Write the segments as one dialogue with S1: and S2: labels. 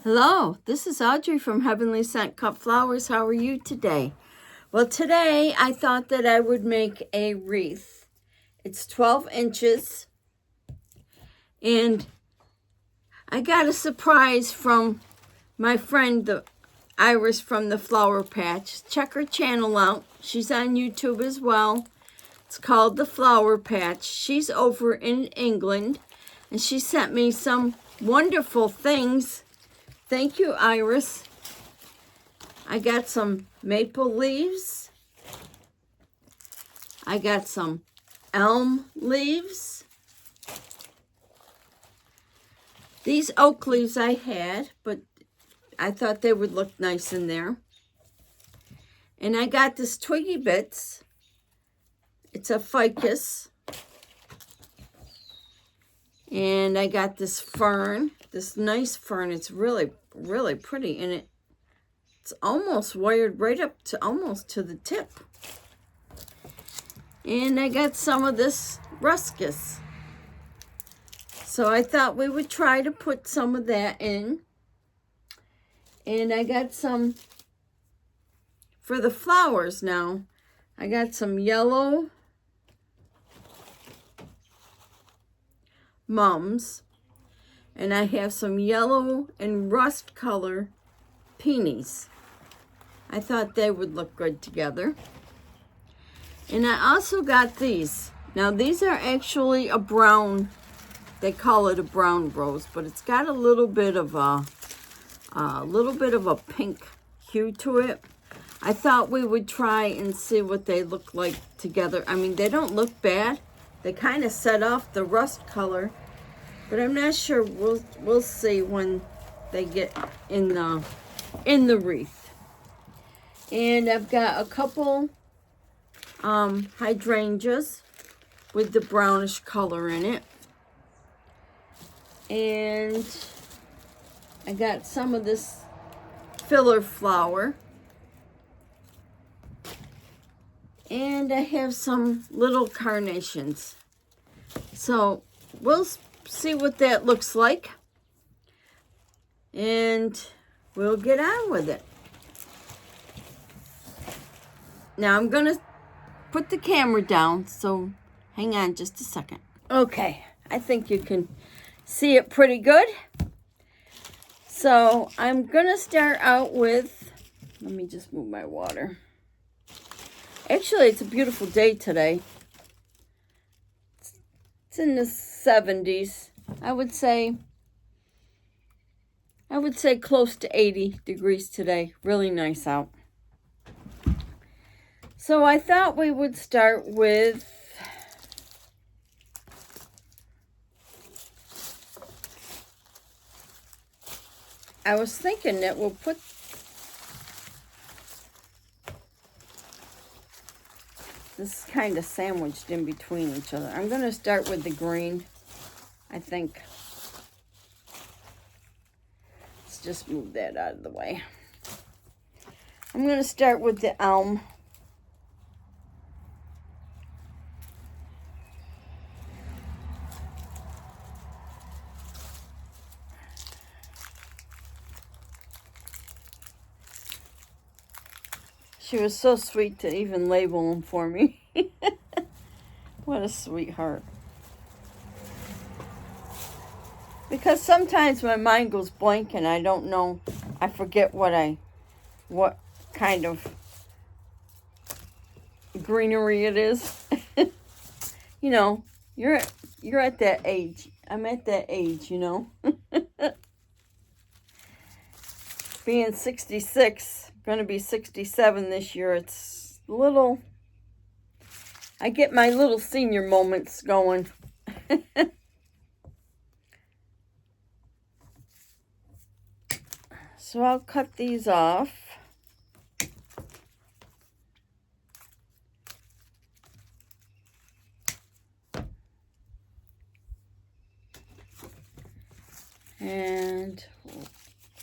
S1: Hello, this is Audrey from Heavenly Scent Cut Flowers. How are you today? Well, today I thought that I would make a wreath. It's 12 inches, and I got a surprise from my friend, Iris from the Flower Patch. Check her channel out. She's on YouTube as well. It's called The Flower Patch. She's over in England, and she sent me some wonderful things. Thank you, Iris. I got some maple leaves. I got some elm leaves. These oak leaves I had, but I thought they would look nice in there. And I got this twiggy bits. It's a ficus. And I got this fern, this nice fern. It's really pretty, and it's almost wired right up to almost to the tip. And I got some of this ruscus. So I thought we would try to put some of that in. And I got some for the flowers now. I got some yellow mums. And I have some yellow and rust color peonies. I thought they would look good together. And I also got these. Now these are actually a brown, they call it a brown rose, but it's got a little bit of a pink hue to it. I thought we would try and see what they look like together. I mean, they don't look bad. They kind of set off the rust color. But I'm not sure. We'll see when they get in the wreath. And I've got a couple hydrangeas with the brownish color in it. And I got some of this filler flower. And I have some little carnations. So we'll see what that looks like, and we'll get on with it. Now I'm gonna put the camera down, so hang on just a second. Okay, I think you can see it pretty good. So I'm gonna start out with, let me just move my water. Actually, it's a beautiful day today. It's in the 70s. I would say close to 80 degrees today. Really nice out. So I thought we would start with I was thinking that we'll put this kind of sandwiched in between each other. I'm going to start with the green, I think. Let's just move that out of the way. I'm going to start with the elm. She was so sweet to even label them for me. What a sweetheart. Because sometimes my mind goes blank and I don't know. I forget what kind of greenery it is. You know, you're at that age. I'm at that age, you know. Being 66, going to be 67 this year, it's little, I get my little senior moments going. So I'll cut these off. And we'll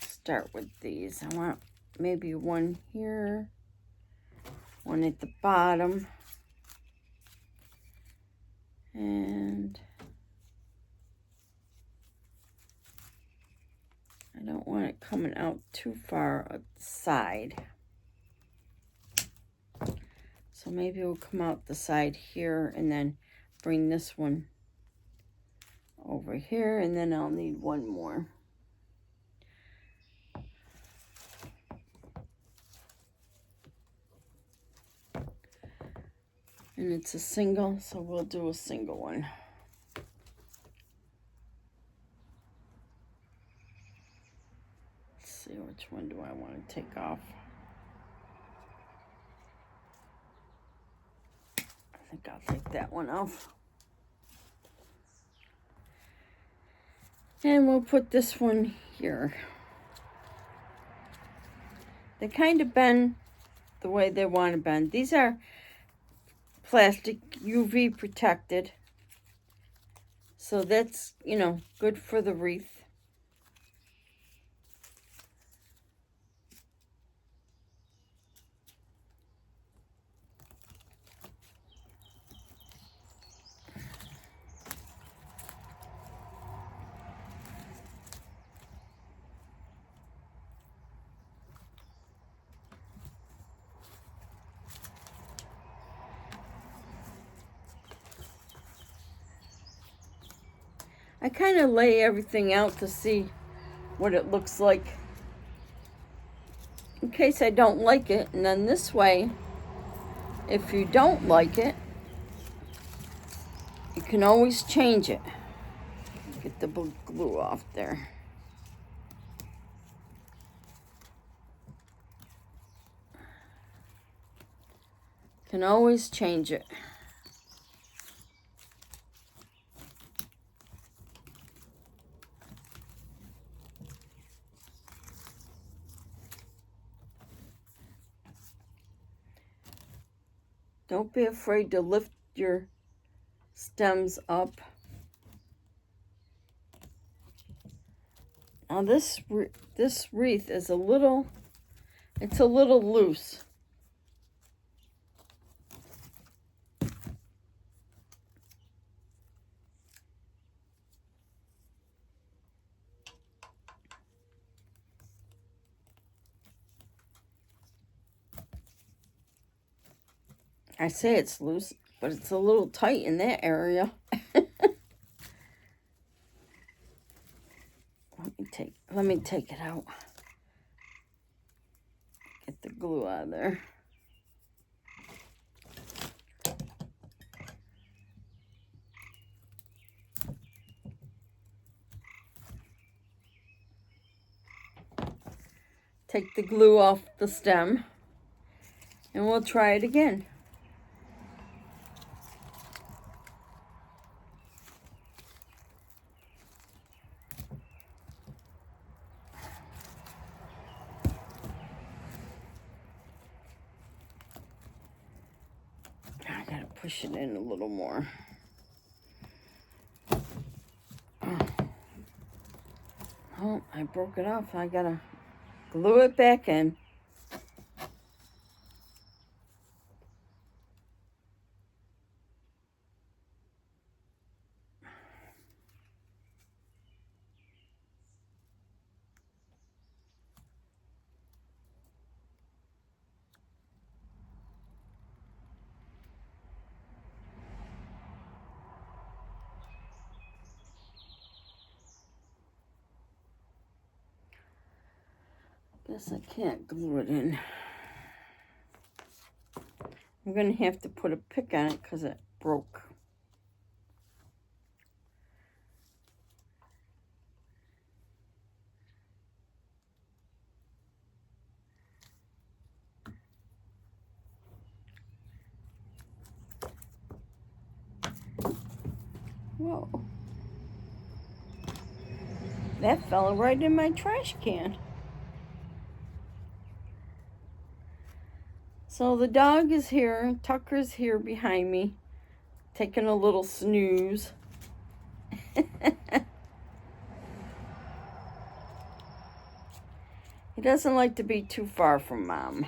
S1: start with these. I want maybe one here, one at the bottom, and I don't want it coming out too far outside. So maybe we'll come out the side here and then bring this one over here, and then I'll need one more. And it's a single, so we'll do a single one. Let's see, which one do I want to take off? I think I'll take that one off. And we'll put this one here. They kind of bend the way they want to bend. These are plastic UV protected. So that's, you know, good for the wreath. I kind of lay everything out to see what it looks like in case I don't like it. And then this way, if you don't like it, you can always change it. Get the glue off there. Can always change it. Don't be afraid to lift your stems up. Now this wreath is a little loose. I say it's loose, but it's a little tight in that area. Let me take it out. Get the glue out of there. Take the glue off the stem, and we'll try it again. I gotta push it in a little more. Oh, I broke it off. I gotta glue it back in. Guess I can't glue it in. I'm gonna have to put a pick on it because it broke. Whoa. That fell right in my trash can. So the dog is here. Tucker's here behind me, taking a little snooze. He doesn't like to be too far from Mom.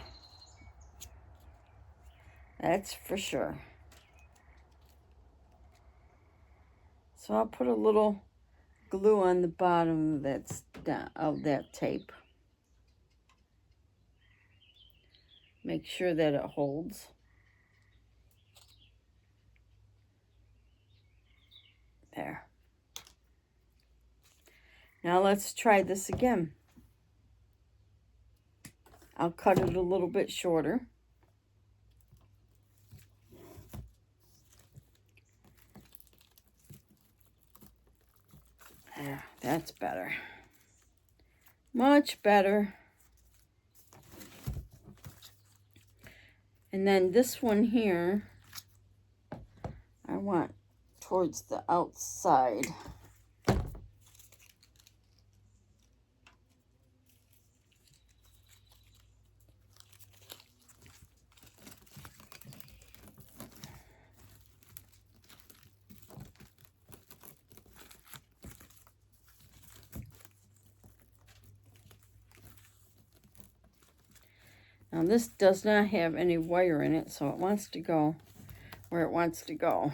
S1: That's for sure. So I'll put a little glue on the bottom of that tape. Make sure that it holds. There. Now let's try this again. I'll cut it a little bit shorter. There, that's better. Much better. And then this one here, I want towards the outside. Now this does not have any wire in it, so it wants to go where it wants to go.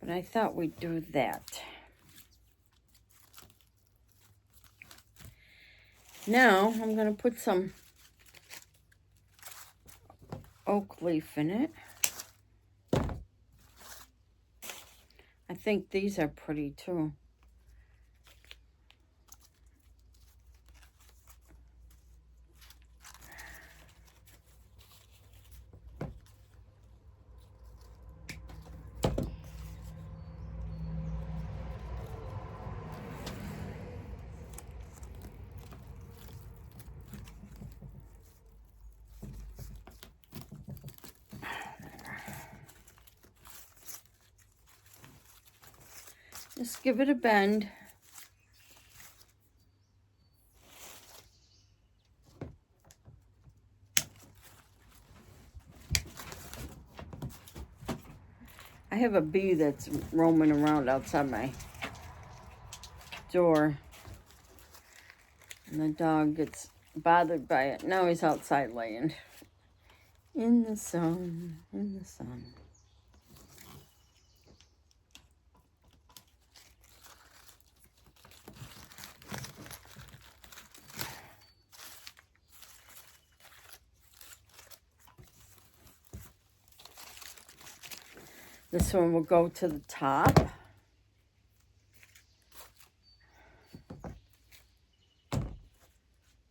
S1: But I thought we'd do that. Now I'm going to put some oak leaf in it. I think these are pretty too. Just give it a bend. I have a bee that's roaming around outside my door. And the dog gets bothered by it. Now he's outside laying in the sun, in the sun. This one will go to the top.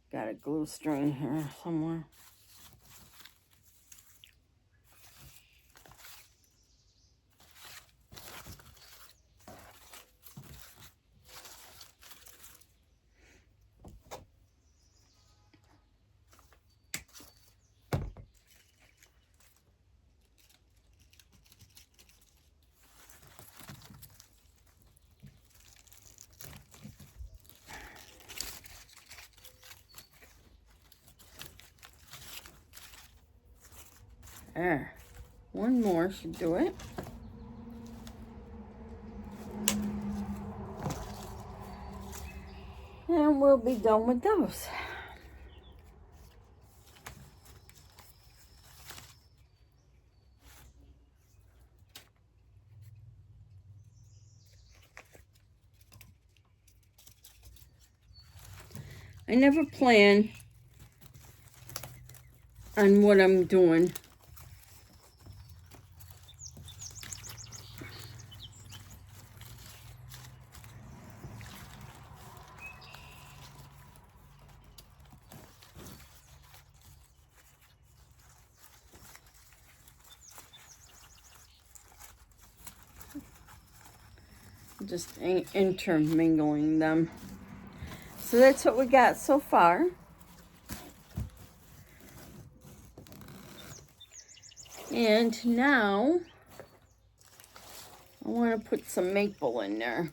S1: Got a glue string here somewhere. There. One more should do it. And we'll be done with those. I never plan on what I'm doing. Just intermingling them. So that's what we got so far. And now I want to put some maple in there.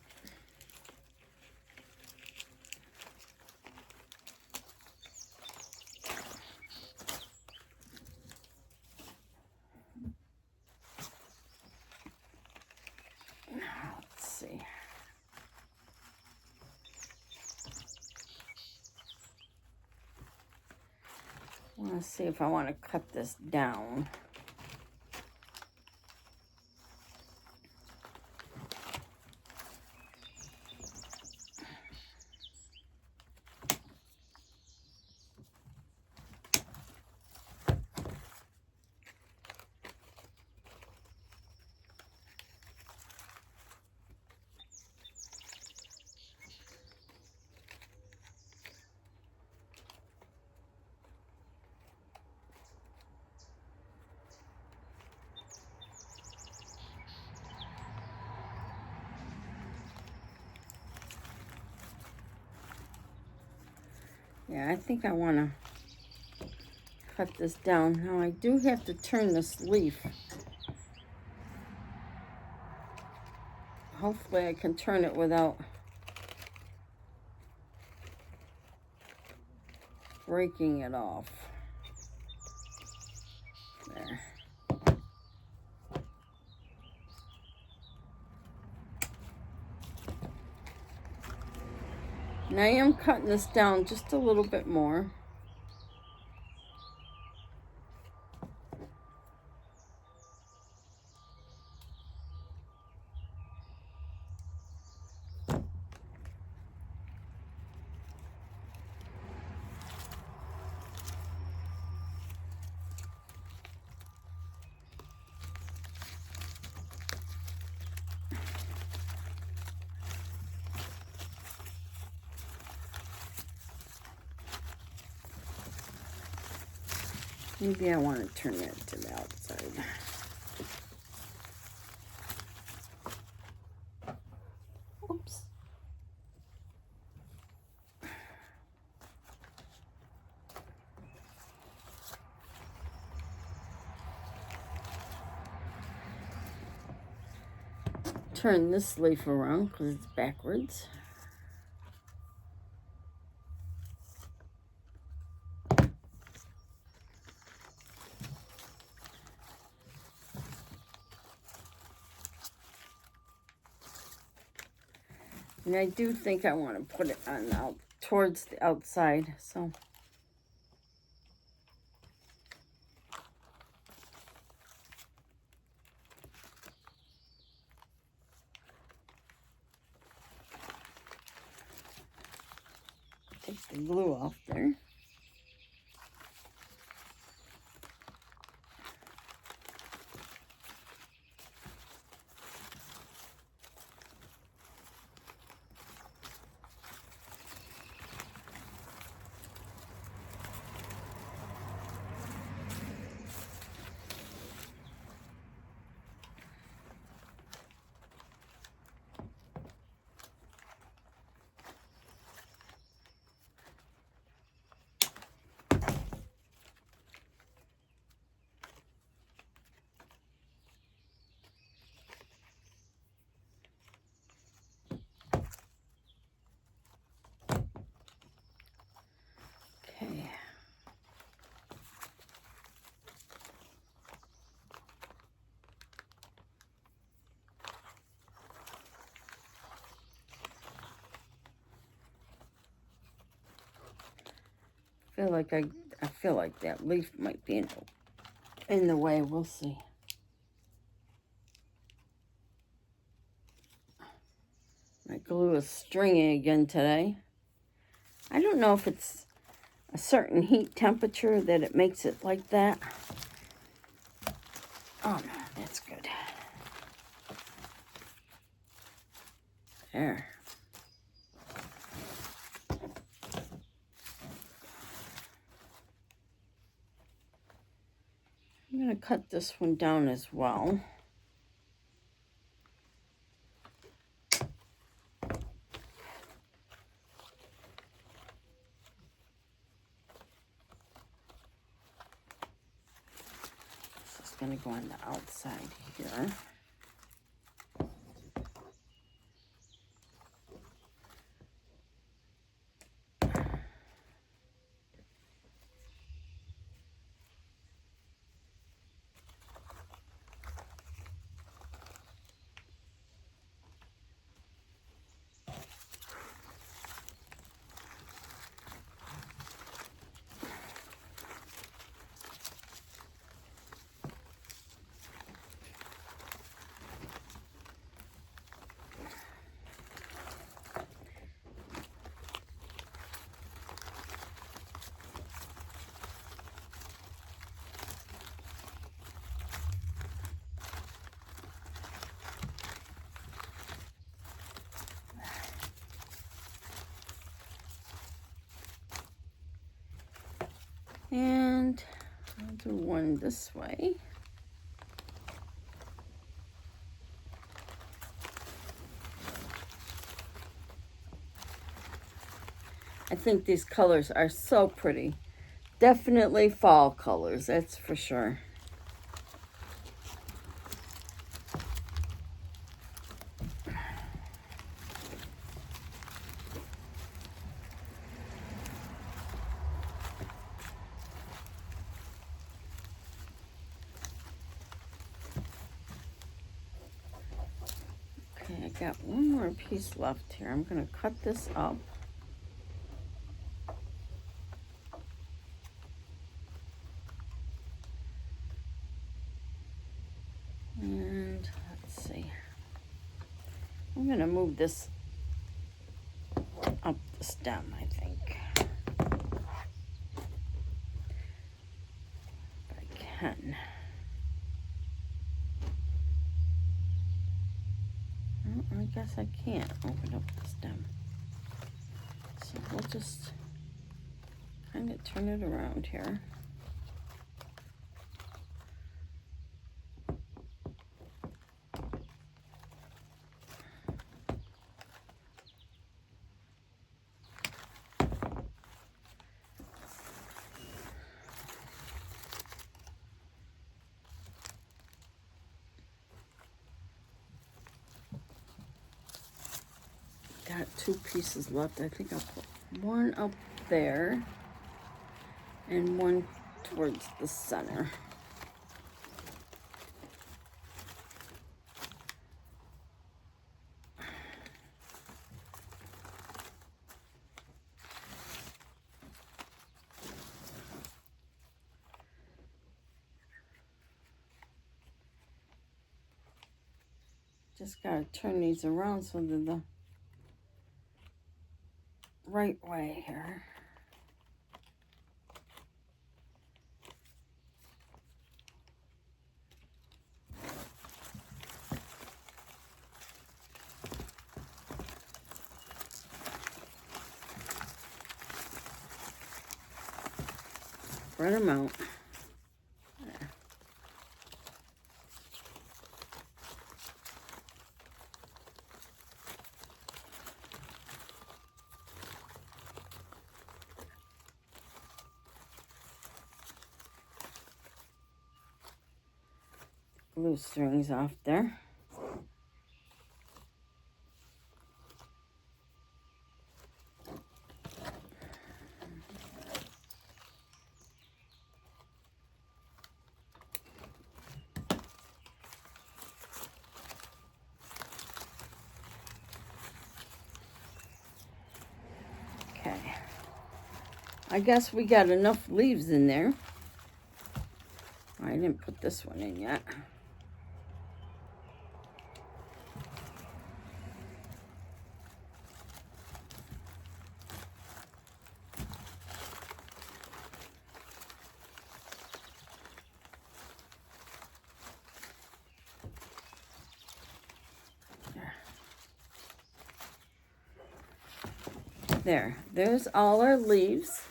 S1: Let's see. I want to see if I want to cut this down. Yeah, I think I want to cut this down. Now I do have to turn this leaf. Hopefully I can turn it without breaking it off. There. And I am cutting this down just a little bit more. Maybe I want to turn that to the outside. Oops. Turn this leaf around because it's backwards. And I do think I want to put it on out towards the outside, so. Take the glue off there. Okay. I feel like that leaf might be in the way. We'll see. My glue is stringy again today. I don't know if it's a certain heat temperature that it makes it like that. Oh no, that's good. There. I'm going to cut this one down as well. This is going to go on the outside here. And I'll do one this way. I think these colors are so pretty. Definitely fall colors, that's for sure. Okay, I got one more piece left here. I'm going to cut this up. And let's see. I'm going to move this up the stem, I think. If I can. Well, I guess I can't open up the stem. So we'll just kind of turn it around here. Got 2 pieces left. I think I'll put one up there and one towards the center. Just gotta turn these around so they're the right way here. Spread them out. There. Glue strings off there. Okay. I guess we got enough leaves in there. I didn't put this one in yet. There's all our leaves.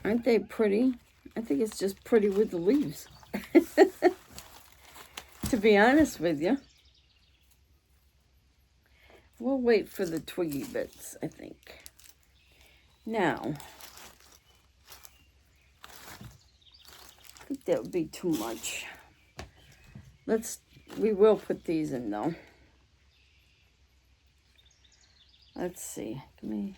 S1: Aren't they pretty? I think it's just pretty with the leaves. To be honest with you. We'll wait for the twiggy bits, I think. Now, I think that would be too much. We will put these in though. Let's see. Give me.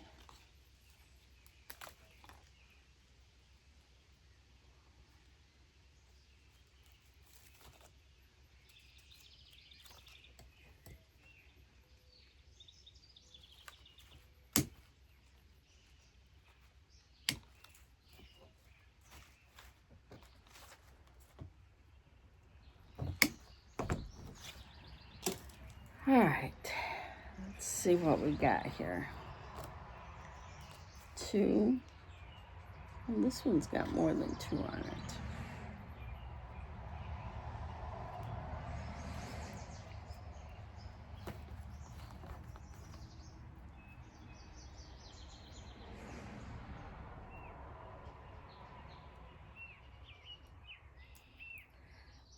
S1: All right. Let's see what we got here. 2. And this one's got more than 2 on it.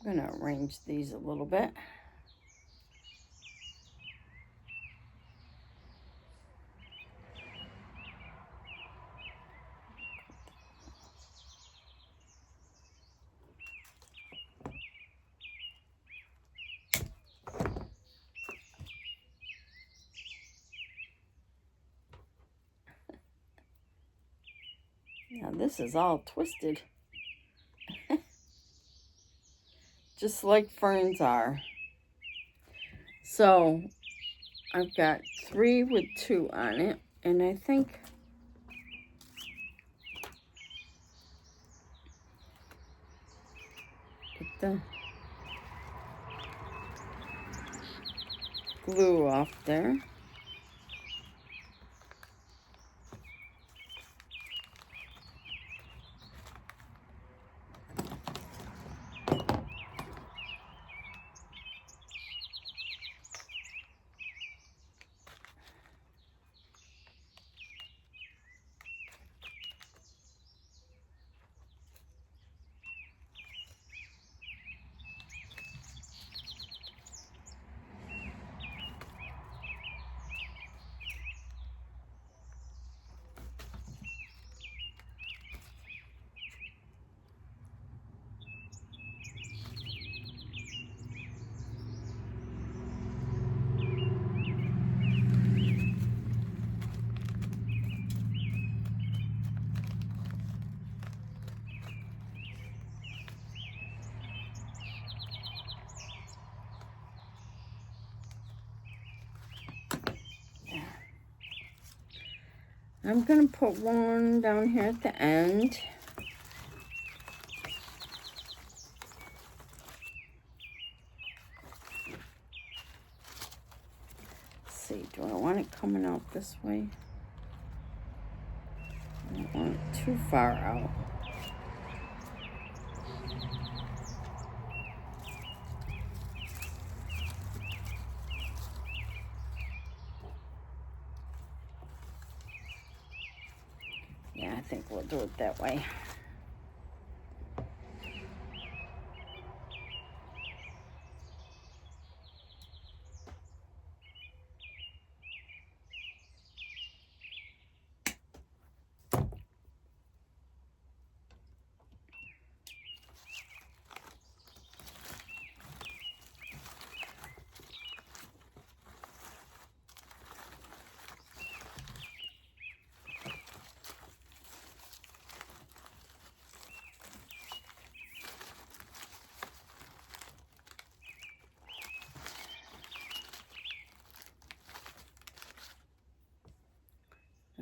S1: I'm going to arrange these a little bit. Now this is all twisted. Just like ferns are. So I've got 3 with 2 on it, and I think get the glue off there. I'm going to put one down here at the end. Let's see, do I want it coming out this way? I don't want it too far out. Yeah, I think we'll do it that way.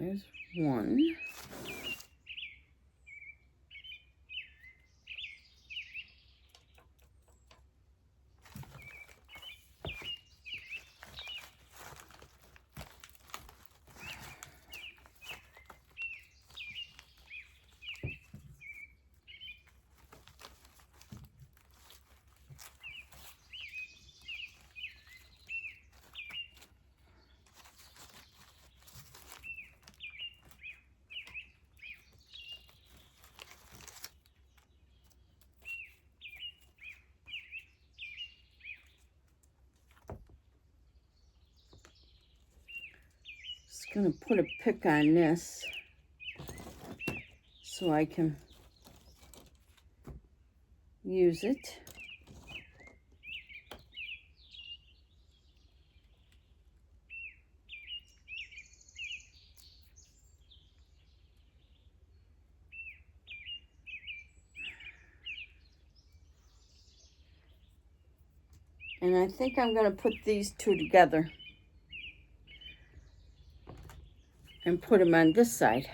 S1: There's one. Just gonna put a pick on this so I can use it. And I think I'm gonna put these 2 together and put them on this side.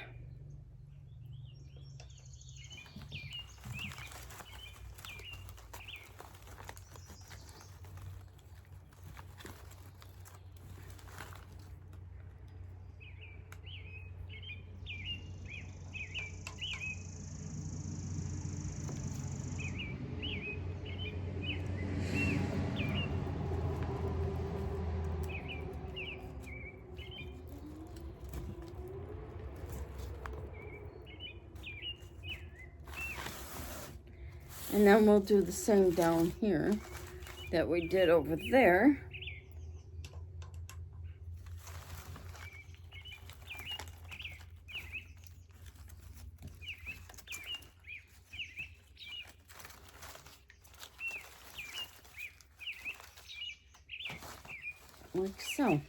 S1: And then we'll do the same down here that we did over there. Like so.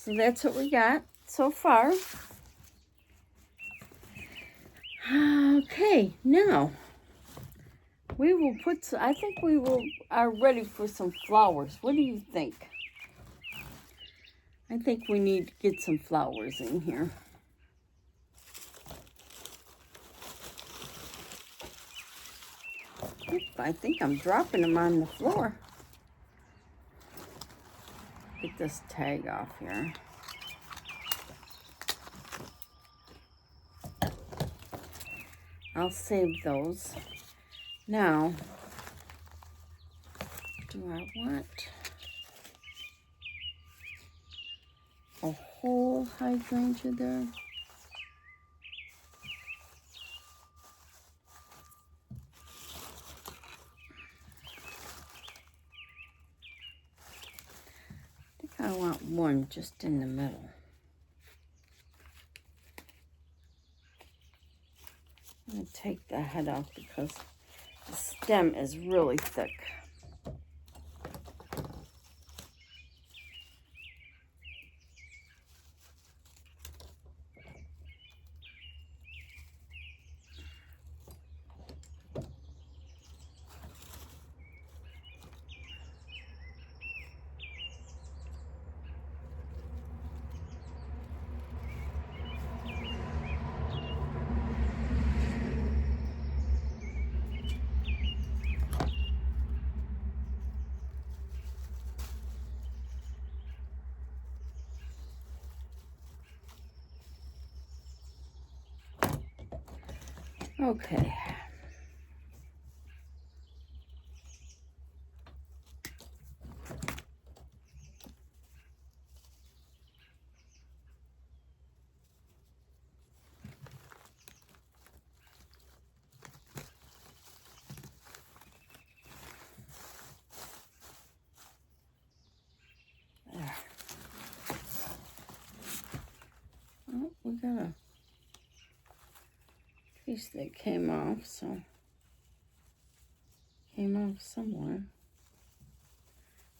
S1: So that's what we got so far. Okay, now we will put, I think we are ready for some flowers. What do you think? I think we need to get some flowers in here. I think I'm dropping them on the floor. Get this tag off here. I'll save those. Now, do I want a whole hydrangea there? I think I want one just in the middle. I'm going to take the head off because the stem is really thick. Okay. There. Oh, we got a piece that came off, so came off somewhere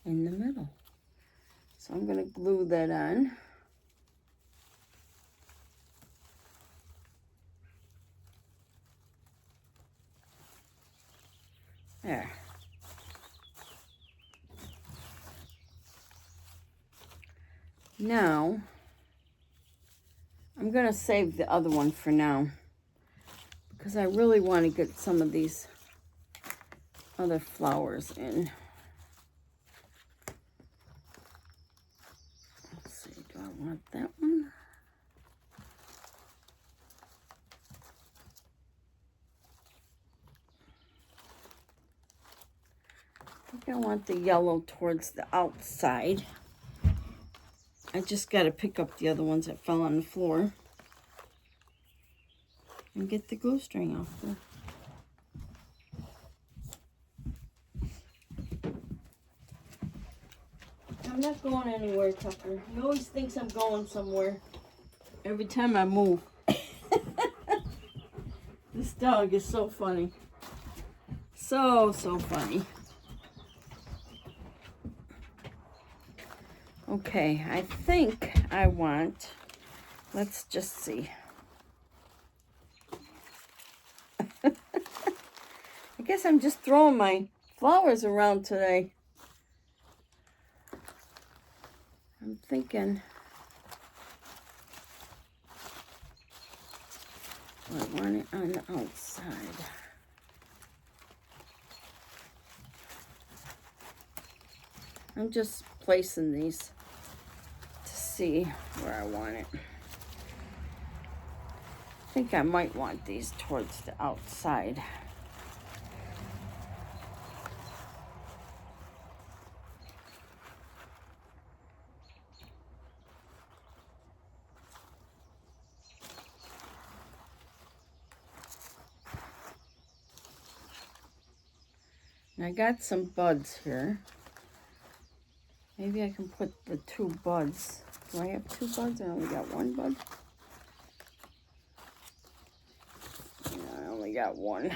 S1: in the middle. So I'm going to glue that on. There. Now, I'm going to save the other one for now because I really want to get some of these other flowers in. Let's see, do I want that one? I think I want the yellow towards the outside. I just got to pick up the other ones that fell on the floor and get the glue string off there. I'm not going anywhere, Tucker. He always thinks I'm going somewhere every time I move. This dog is so funny. So funny. Okay, I think I want, let's just see. I guess I'm just throwing my flowers around today. I'm thinking, I want it on the outside. I'm just placing these to see where I want it. I think I might want these towards the outside. And I got some buds here. Maybe I can put the 2 buds. Do I have 2 buds? I only got 1 bud. Yeah, I only got one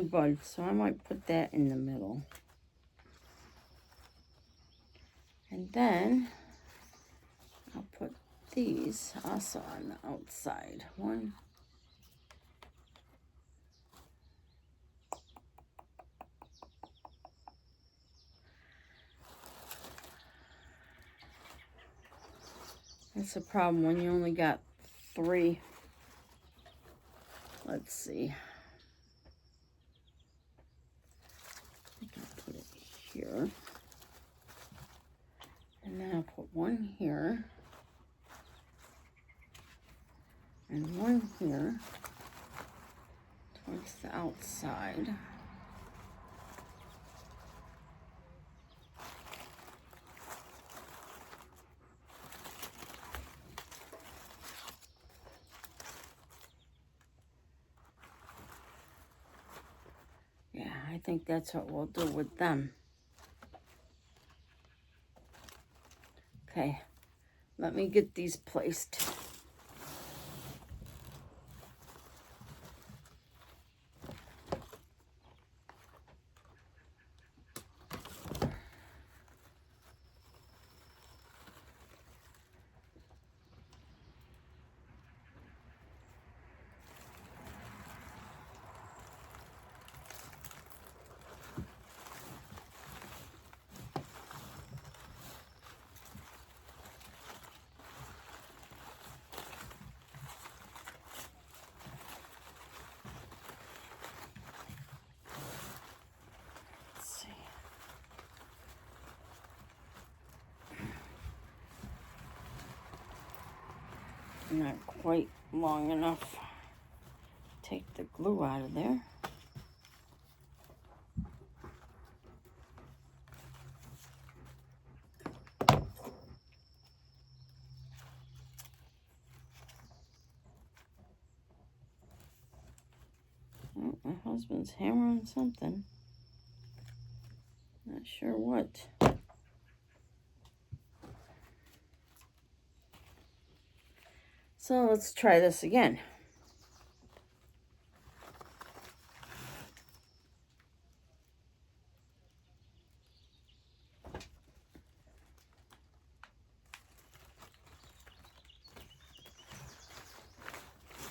S1: bud, so I might put that in the middle. And then these also on the outside. One. That's a problem when you only got 3. Let's see. I think I'll put it here. And then I'll put one here. And one here towards the outside. Yeah, I think that's what we'll do with them. Okay, let me get these placed. Not quite long enough. Take the glue out of there. Oh, my husband's hammering something. Not sure what. So let's try this again.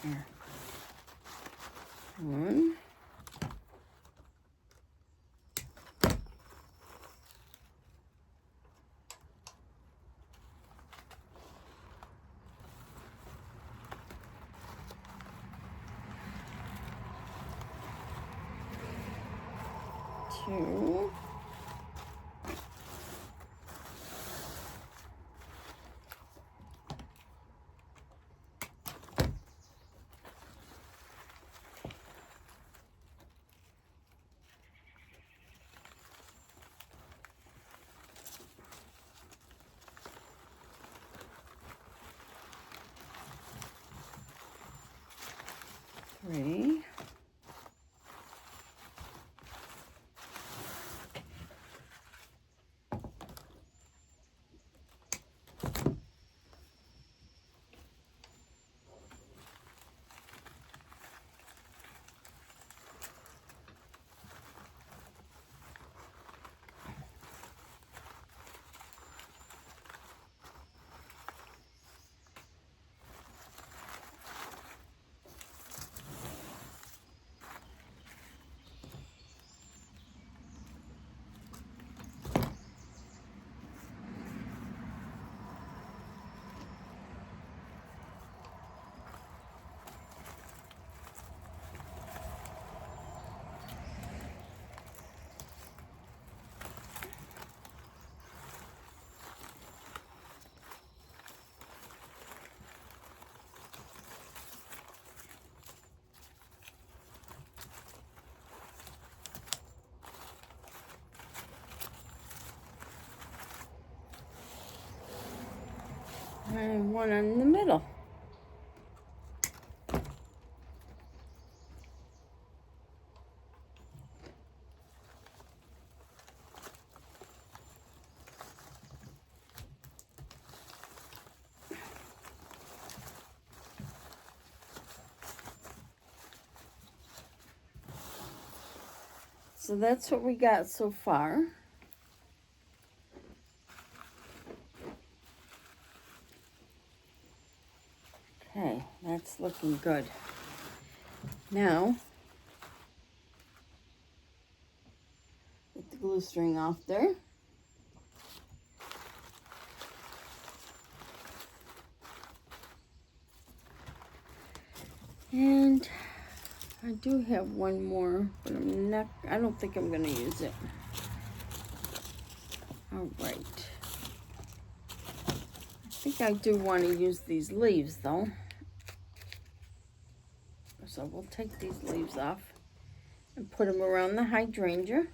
S1: Here. 1. 2. 3. 1 in the middle. So that's what we got so far. That's looking good. Now, get the glue string off there. And I do have one more, but I don't think I'm gonna use it. All right. I think I do want to use these leaves though. So we'll take these leaves off and put them around the hydrangea.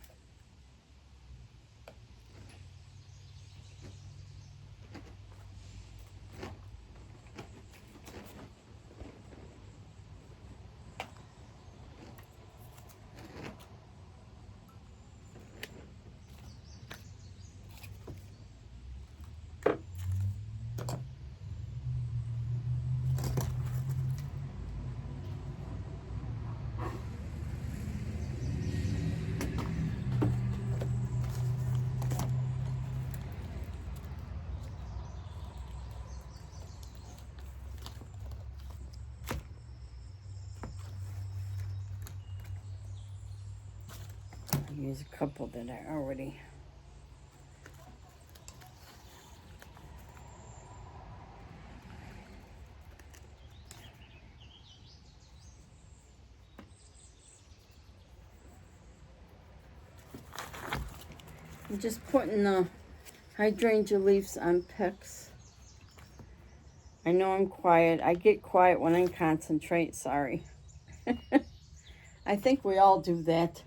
S1: Use a couple that I already I'm just putting the hydrangea leaves on picks. I know I'm quiet. I get quiet when I concentrate, sorry. I think we all do that.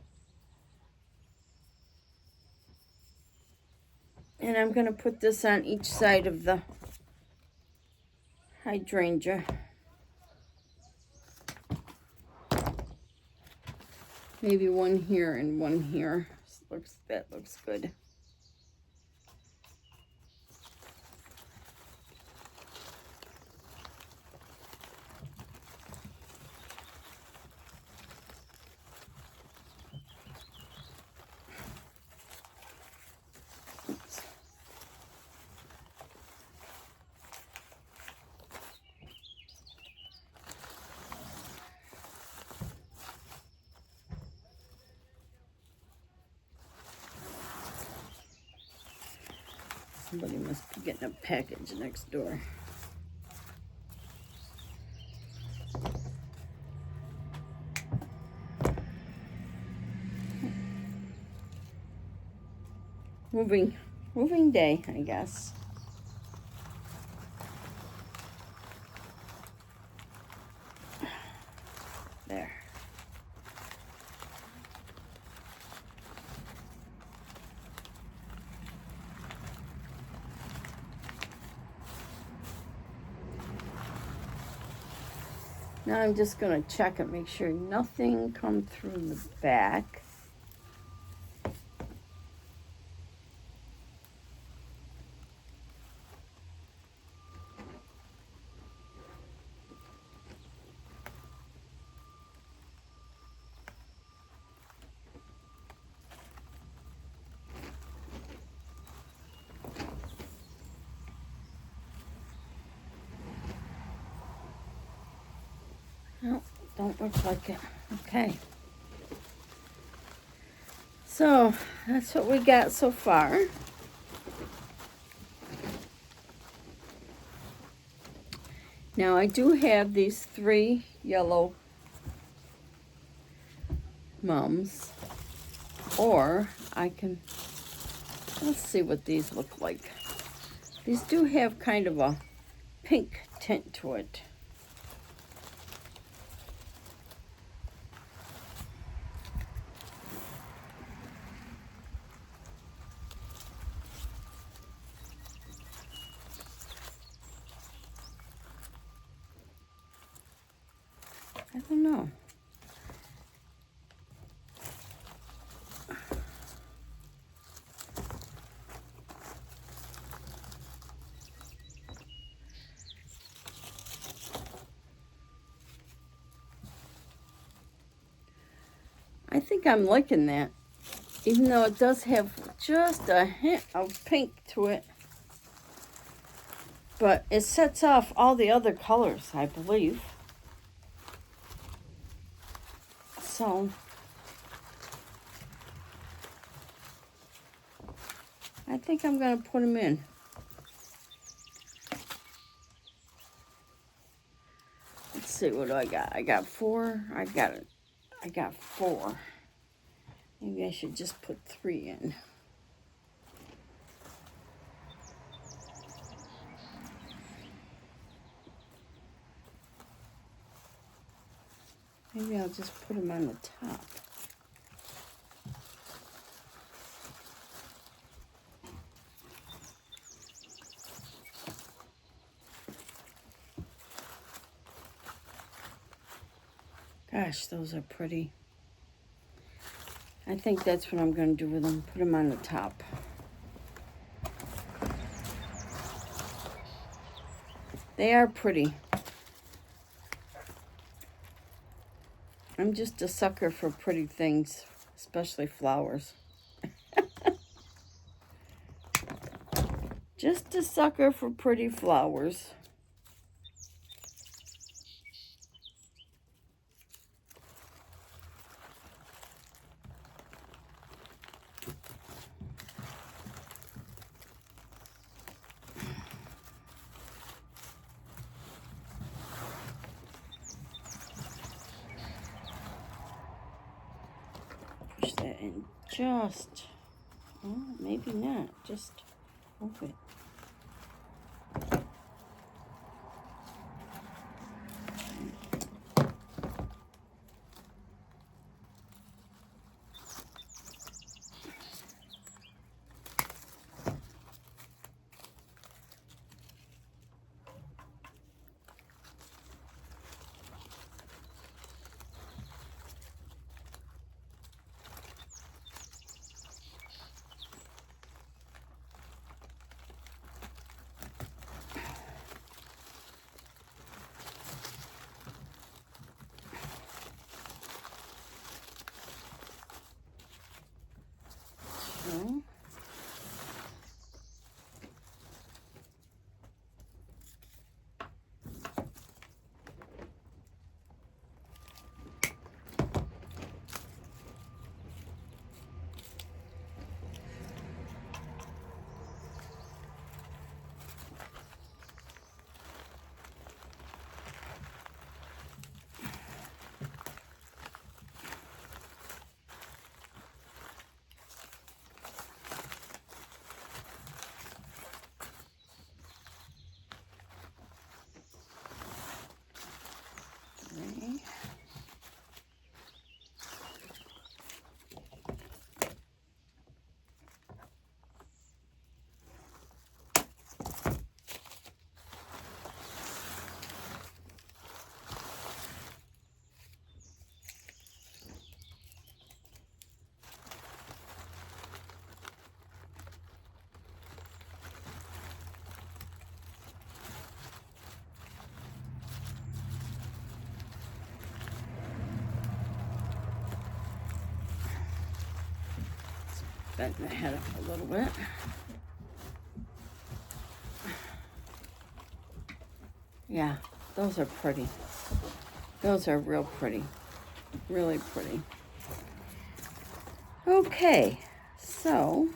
S1: And I'm going to put this on each side of the hydrangea. Maybe one here and one here. That looks good. Somebody must be getting a package next door. Moving day, I guess. There. Now I'm just going to check and make sure nothing comes through the back. No, don't look like it. Okay. So, that's what we got so far. Now, I do have these 3 yellow mums. Or, I can... Let's see what these look like. These do have kind of a pink tint to it. I don't know. I think I'm liking that, even though it does have just a hint of pink to it. But it sets off all the other colors, I believe. So I think I'm going to put them in. Let's see, what do I got? I got 4. I got 4. Maybe I should just put 3 in. Maybe I'll just put them on the top. Gosh, those are pretty. I think that's what I'm going to do with them. Put them on the top. They are pretty. I'm just a sucker for pretty things, especially flowers. Just a sucker for pretty flowers. Push that in just, well, maybe not, just move it. So, okay. Bend the head up a little bit. Yeah, those are pretty. Those are real pretty. Really pretty. Okay, so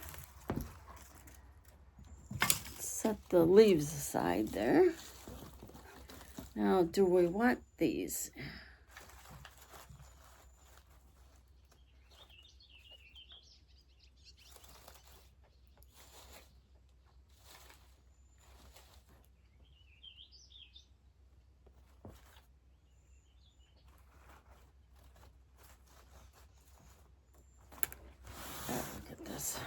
S1: set the leaves aside there. Now, do we want these? Look at this.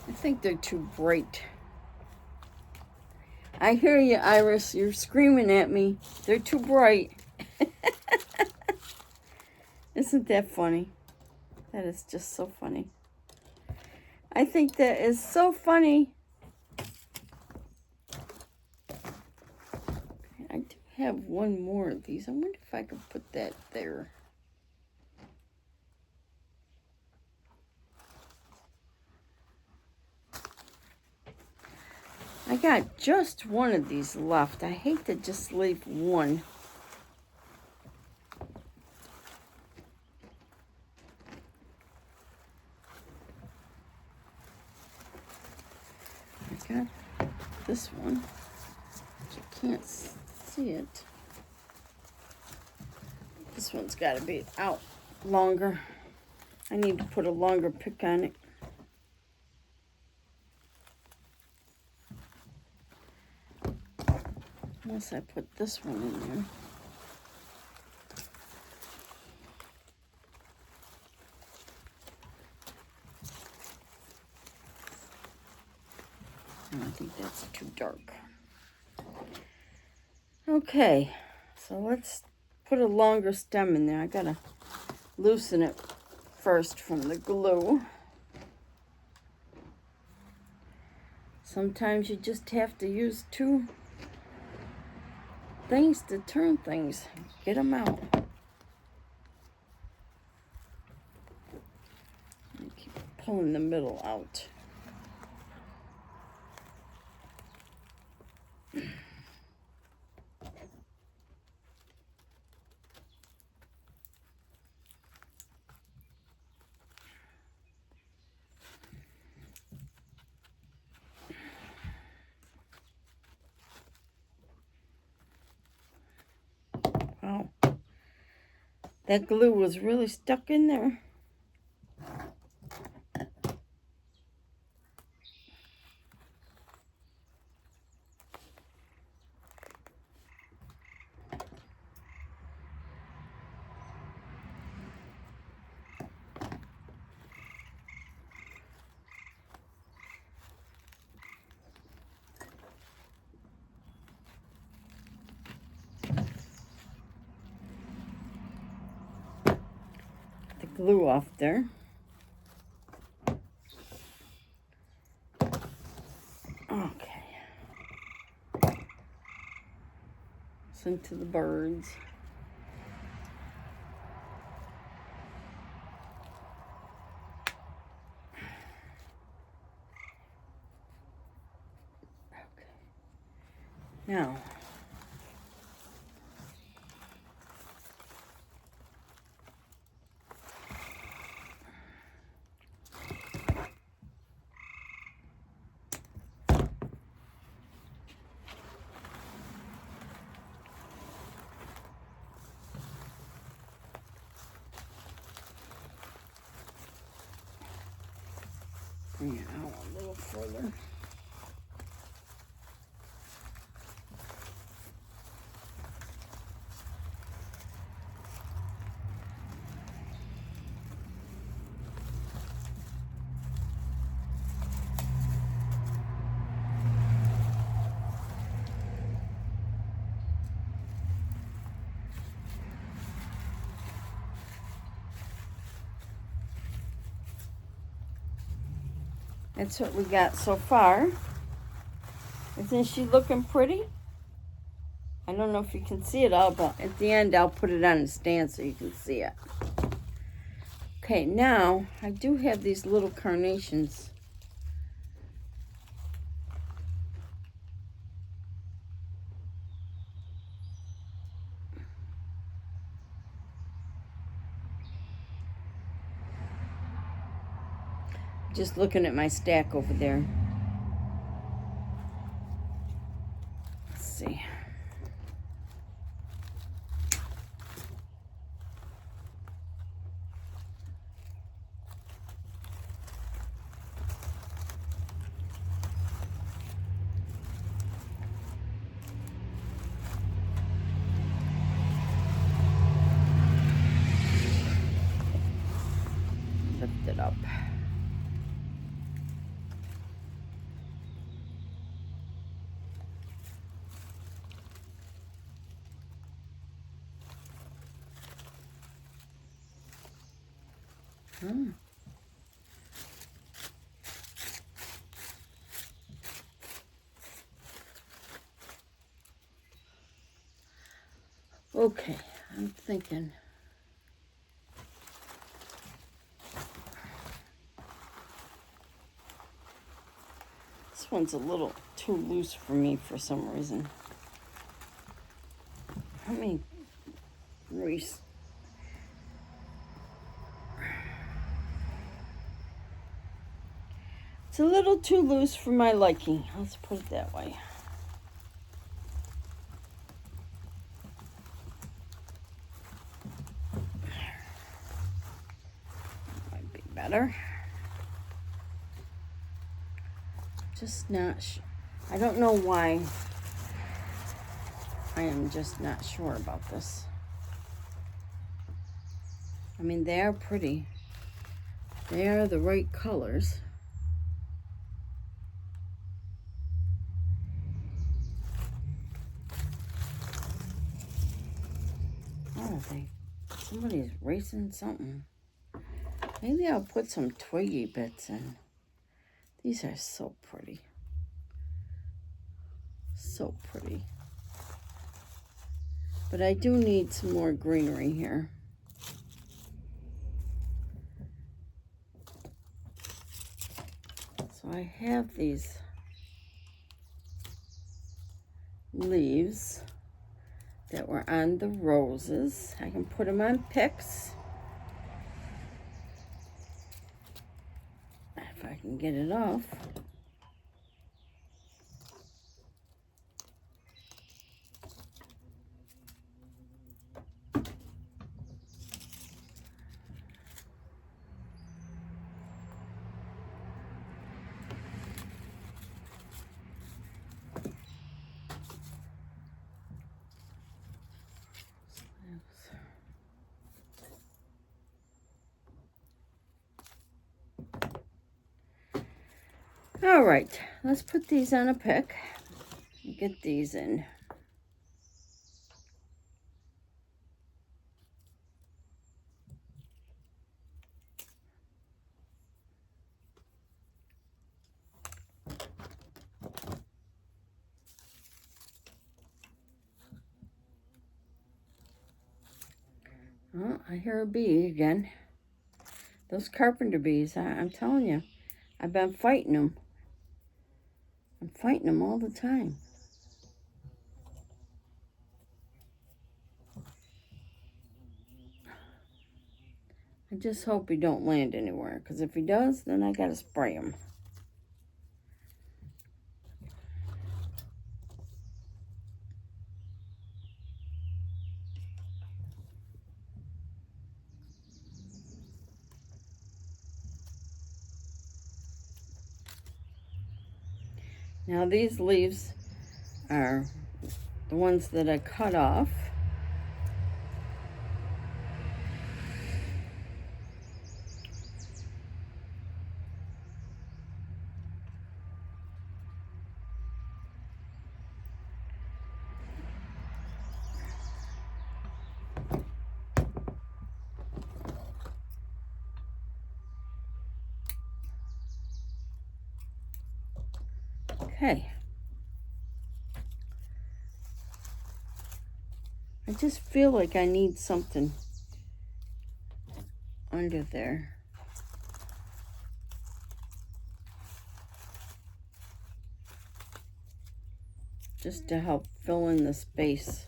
S1: I think they're too bright. I hear you, Iris. You're screaming at me. They're too bright. Isn't that funny? That is just so funny. I think that is so funny. I do have one more of these. I wonder if I could put that there. got just one of these left. I hate to just leave one. I got this one, but you can't see it. This one's got to be out longer. I need to put a longer pick on it. Unless I put this one in there. I think that's too dark. Okay, so let's put a longer stem in there. I gotta loosen it first from the glue. Sometimes you just have to use two things to turn things. Get them out. And keep pulling the middle out. Wow, that glue was really stuck in there. Glue off there. Okay. Send to the birds. Okay. Now, bring it out a little further. That's what we got so far. Isn't she looking pretty? I don't know if you can see it all, but at the end I'll put it on a stand so you can see it. Okay, now I do have these little carnations. Just looking at my stack over there. Let's see. Lift it up. Okay, I'm thinking. Let's This one's a little too loose for me for some reason. How many wreaths? It's a little too loose for my liking. Let's put it that way. Might be better. Just not sure. I don't know why. I am just not sure about this. I mean, they are pretty. They are the right colors. Oh, somebody's racing something. Maybe I'll put some twiggy bits in. These are so pretty. So pretty. But I do need some more greenery here. So I have these leaves that were on the roses. I can put them on picks. If I can get it off. All right, let's put these on a pick and get these in. Oh, I hear a bee again. Those carpenter bees, I'm telling you, I've been fighting them. I'm fighting them all the time. I just hope he don't land anywhere, because if he does, then I gotta spray him. Now these leaves are the ones that I cut off. Okay. I just feel like I need something under there. Just to help fill in the space.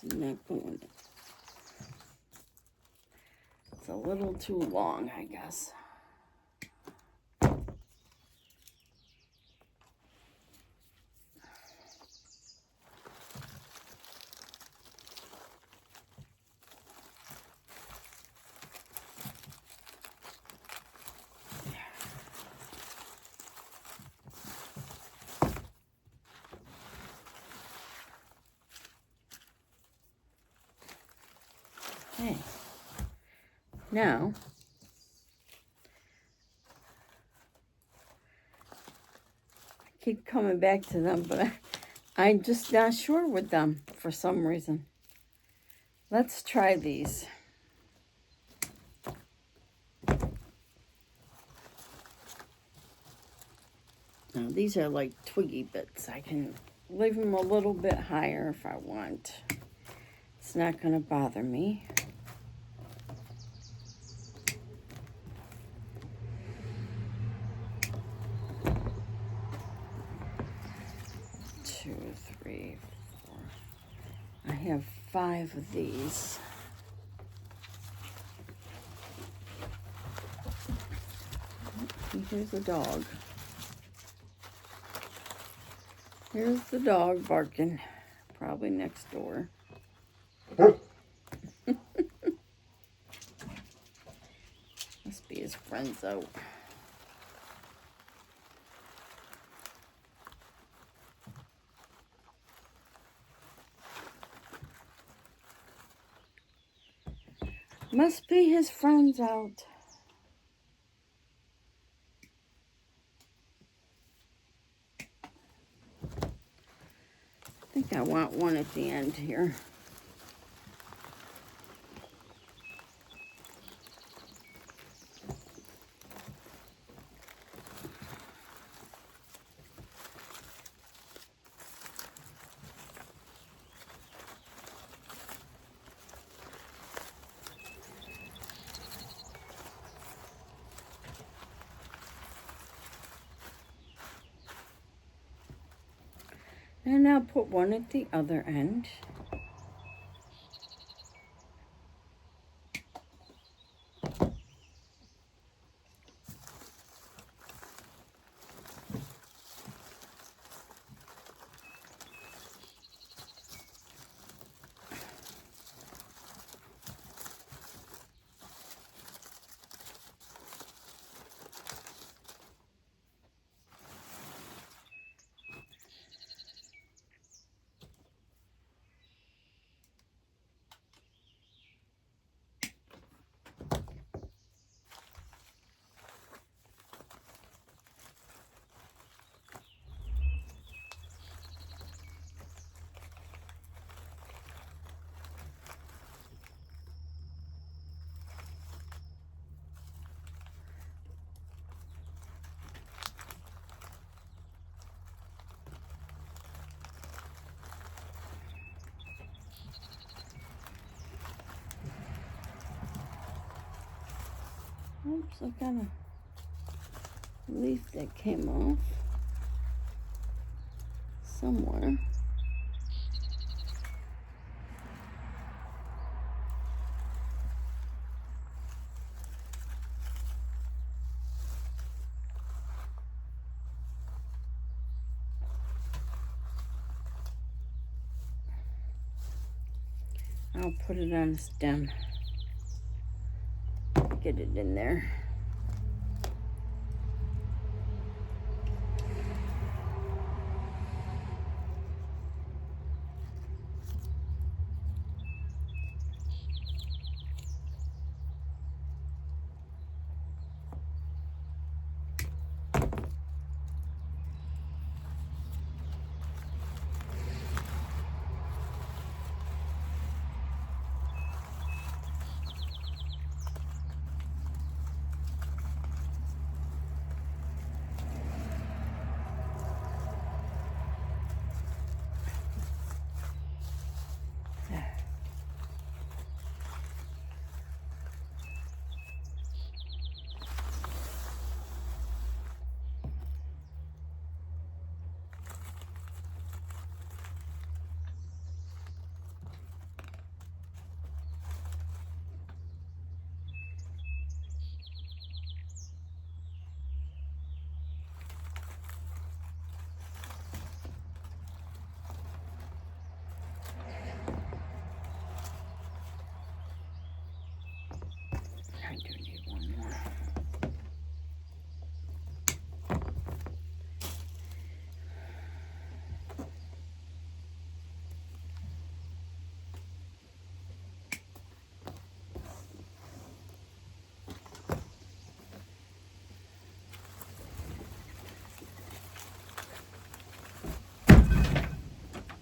S1: It's not going. It's a little too long, I guess. Okay. Now, I keep coming back to them, but I'm just not sure with them for some reason. Let's try these. Now, these are like twiggy bits. I can leave them a little bit higher if I want. It's not going to bother me. Two, three, four. I have 5 of these. And here's a dog. Here's the dog barking, probably next door. Must be his friends out. Must be his friends out. I think I want one at the end here. And I'll put one at the other end. Oops, I got a leaf that came off somewhere. I'll put it on a stem. Get it in there.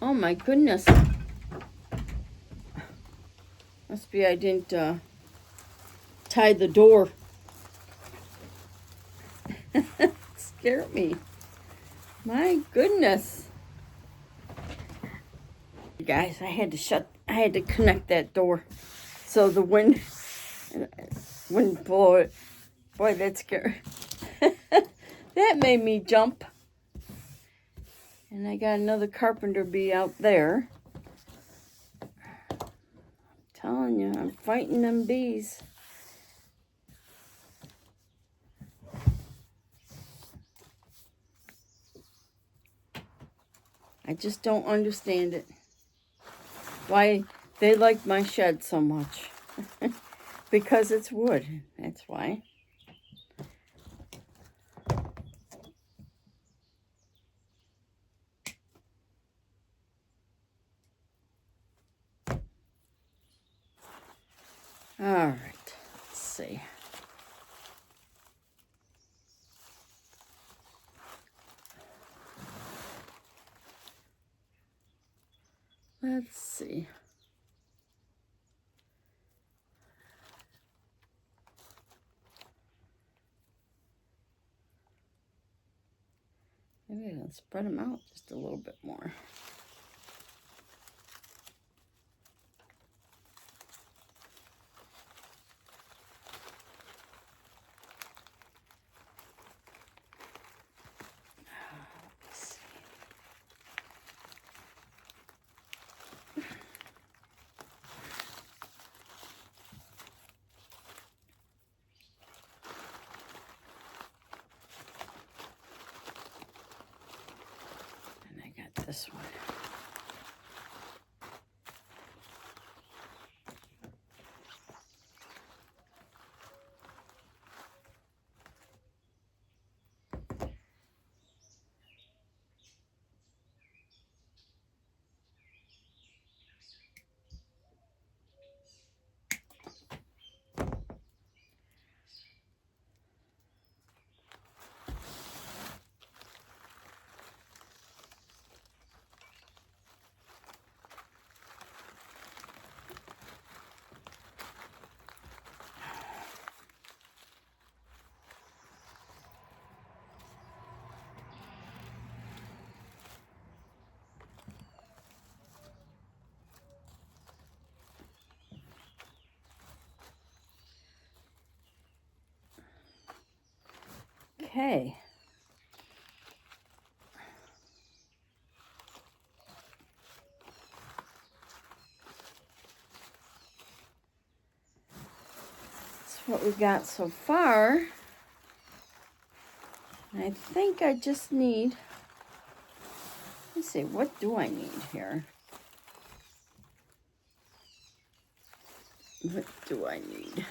S1: Oh my goodness. Must be I didn't tie the door. Scared me. My goodness. Guys, I had to connect that door so the wind wouldn't blow it. Boy, that's scary. That made me jump. And I got another carpenter bee out there. I'm telling you, I'm fighting them bees. I just don't understand it. Why they like my shed so much. Because it's wood. That's why. All right. Let's see. Let's see. Maybe I'll spread them out just a little bit more. This one. Okay. That's what we got so far. I think I just need, let's see, what do I need here? What do I need?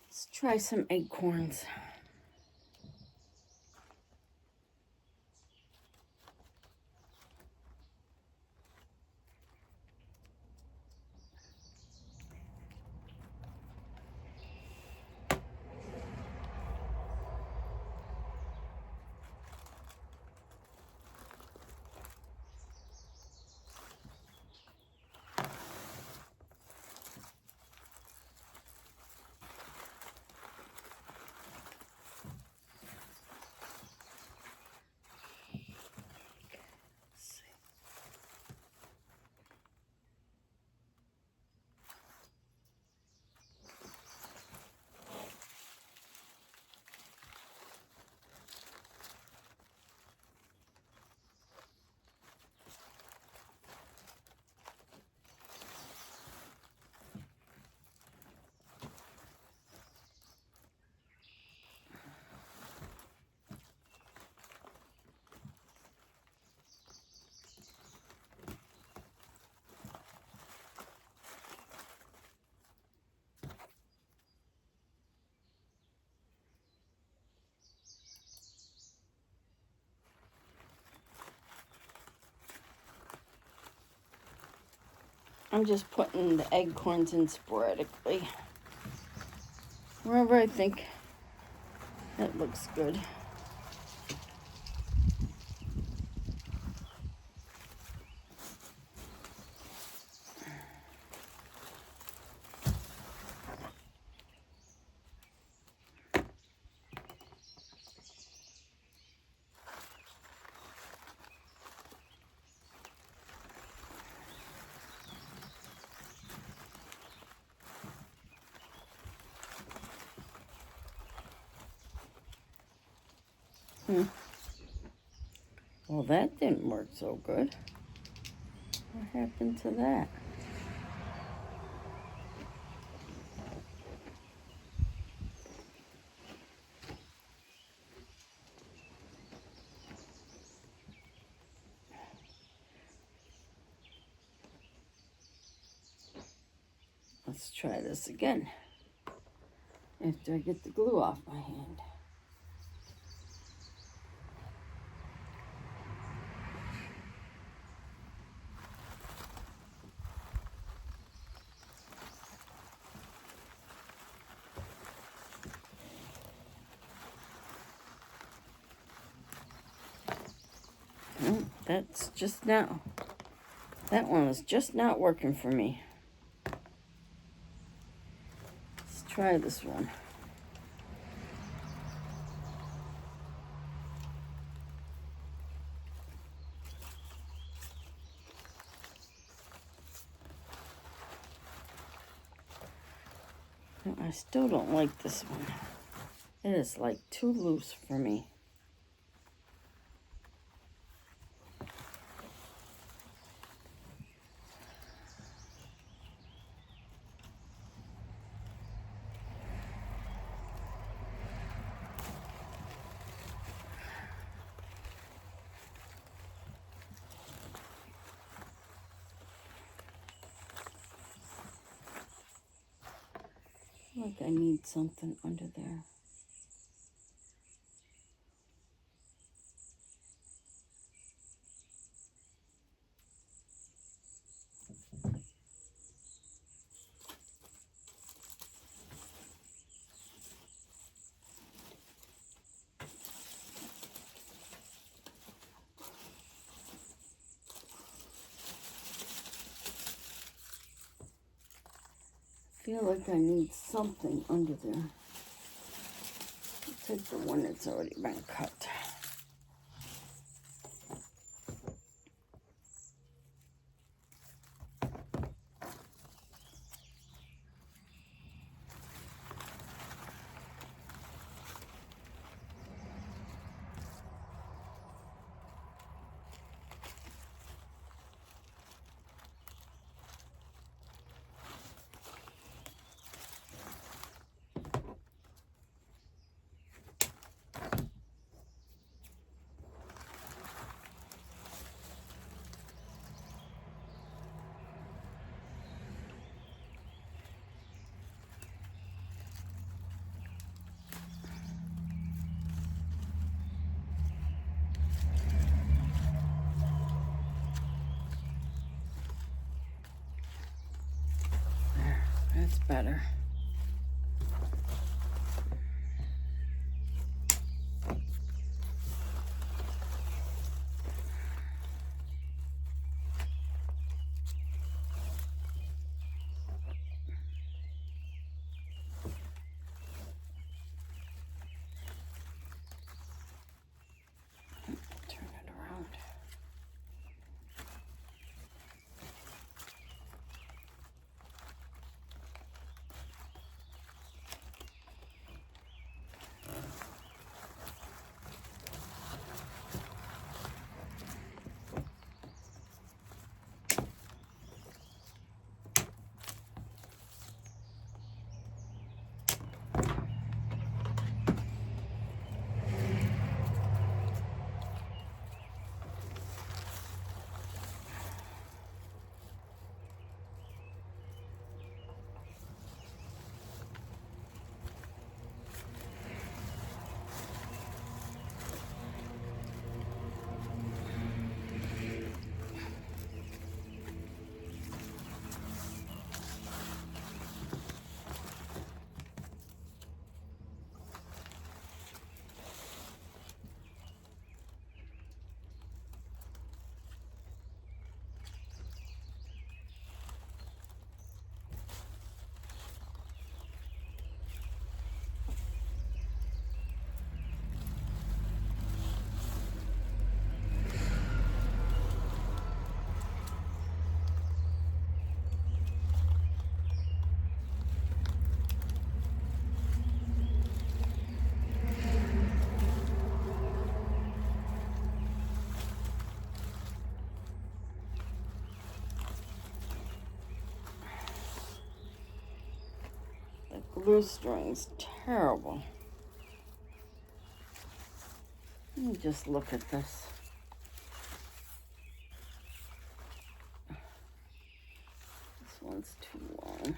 S1: Let's try some acorns. I'm just putting the acorns in sporadically, wherever I think it looks good. Well, that didn't work so good. What happened to that? Let's try this again after I get the glue off my hand. That's just now. That one is just not working for me. Let's try this one. I still don't like this one. It is like too loose for me. Like I need something under there. I feel like I need something under there. I'll take the one that's already been cut. That's better. Turn it around. blue string's terrible. Let me just look at this. This one's too long.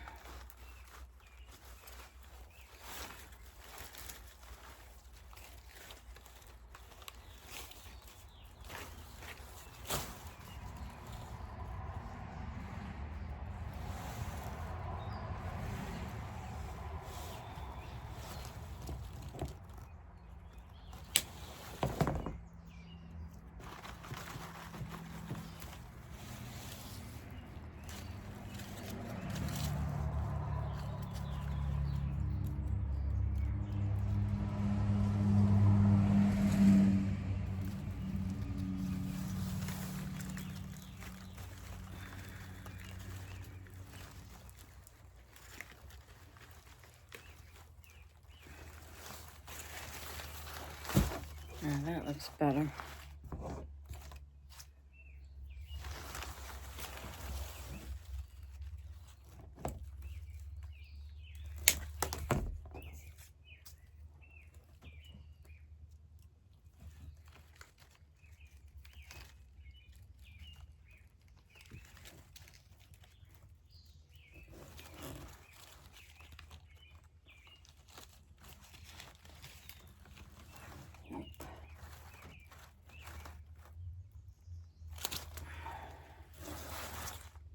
S1: Yeah, that looks better.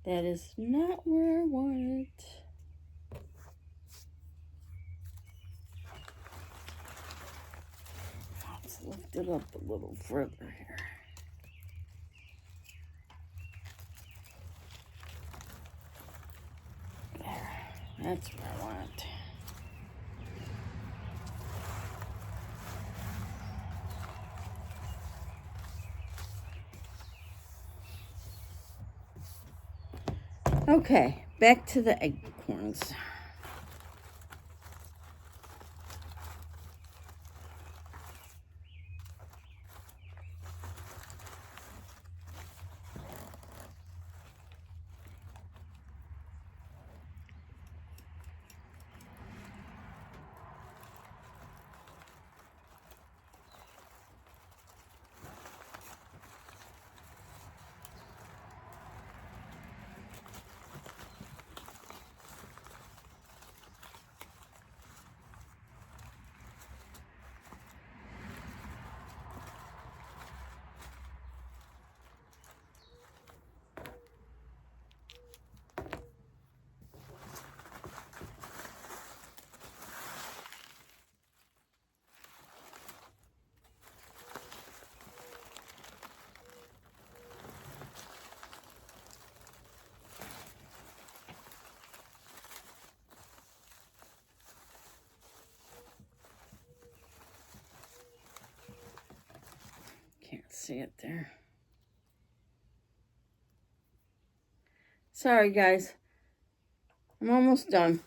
S1: That is not where I want it. Let's lift it up a little further here. There, that's where I want it. Okay, back to the acorns. Can't see it there. Sorry, guys. I'm almost done.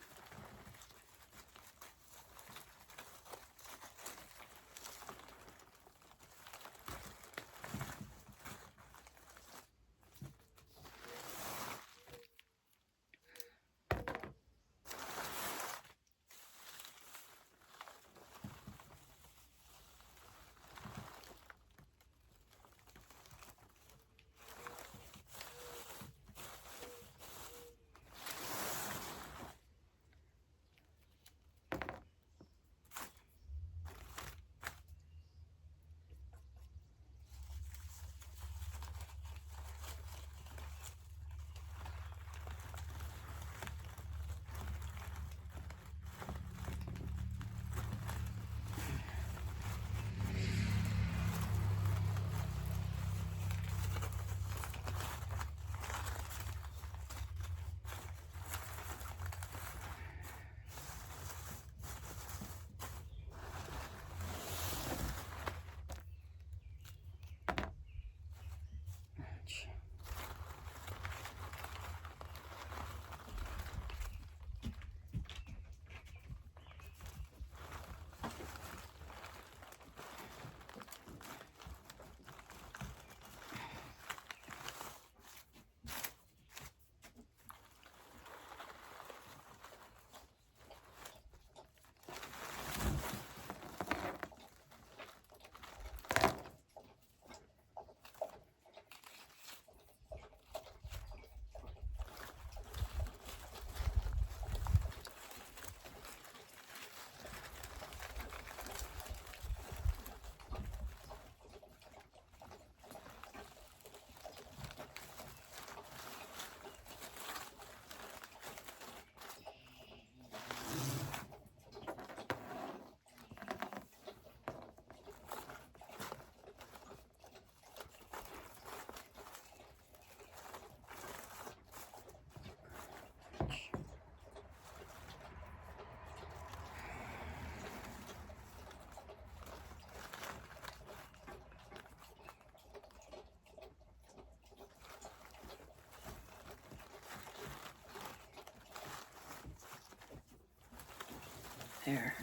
S1: There.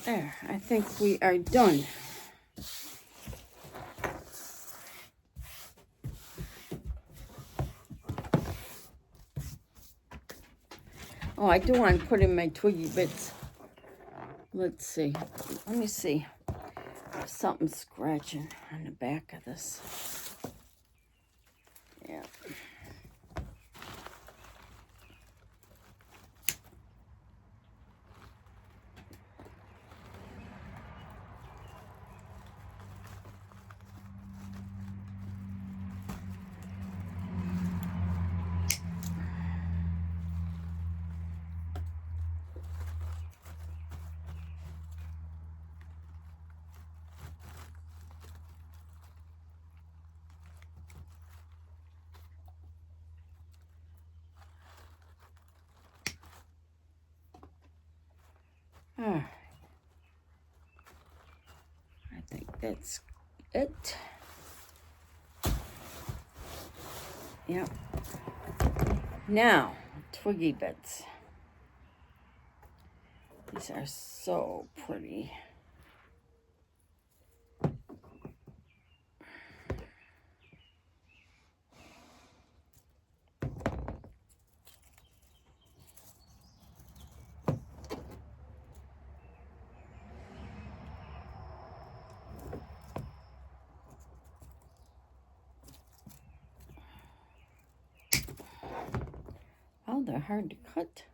S1: There, I think we are done. Oh, I do want to put in my twiggy bits. Let's see. Let me see. There's something scratching on the back of this. Yeah. I think that's it. Yep. Now, twiggy bits. These are so pretty. Oh, they're hard to cut.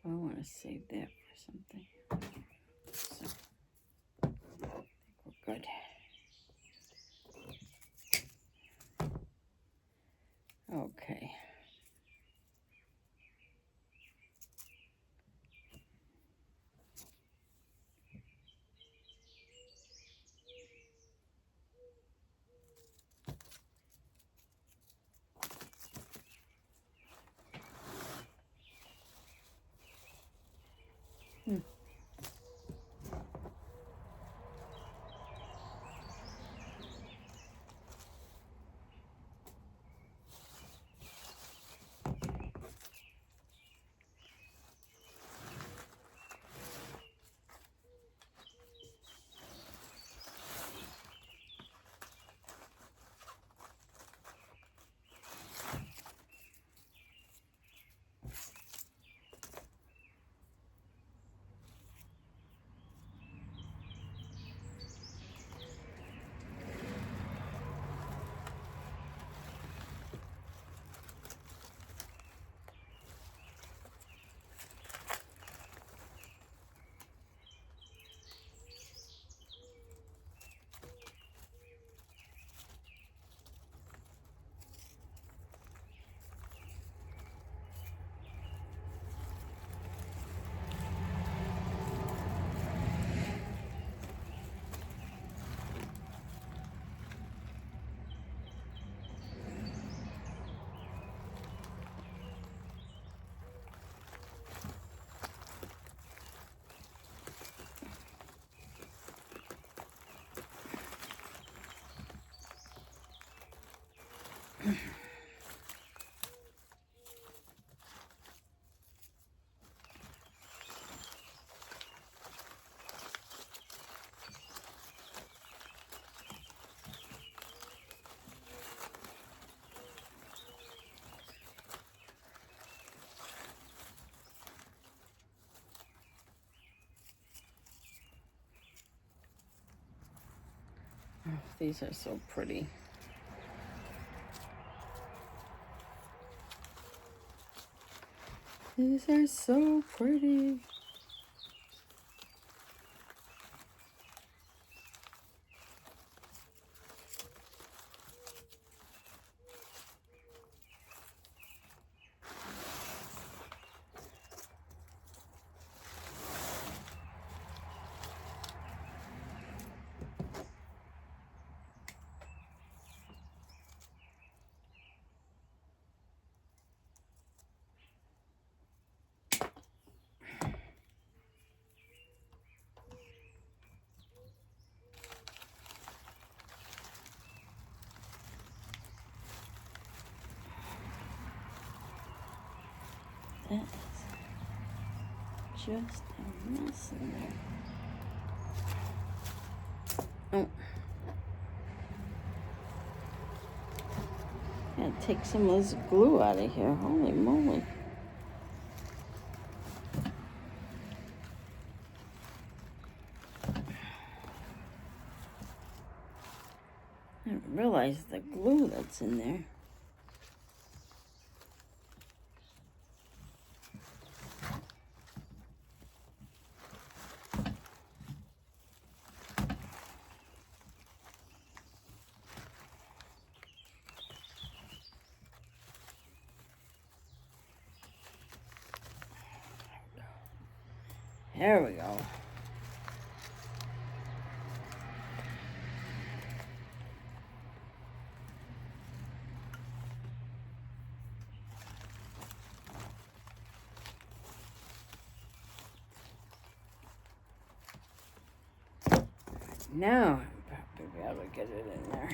S1: I want to save that for something. So, I think we're good. Okay. Oh, these are so pretty. These are so pretty. That is just a mess in there. Oh. Yeah, take some of this glue out of here. Holy moly. I didn't realize the glue that's in there. There we go. Now I'll probably be able to get it in there.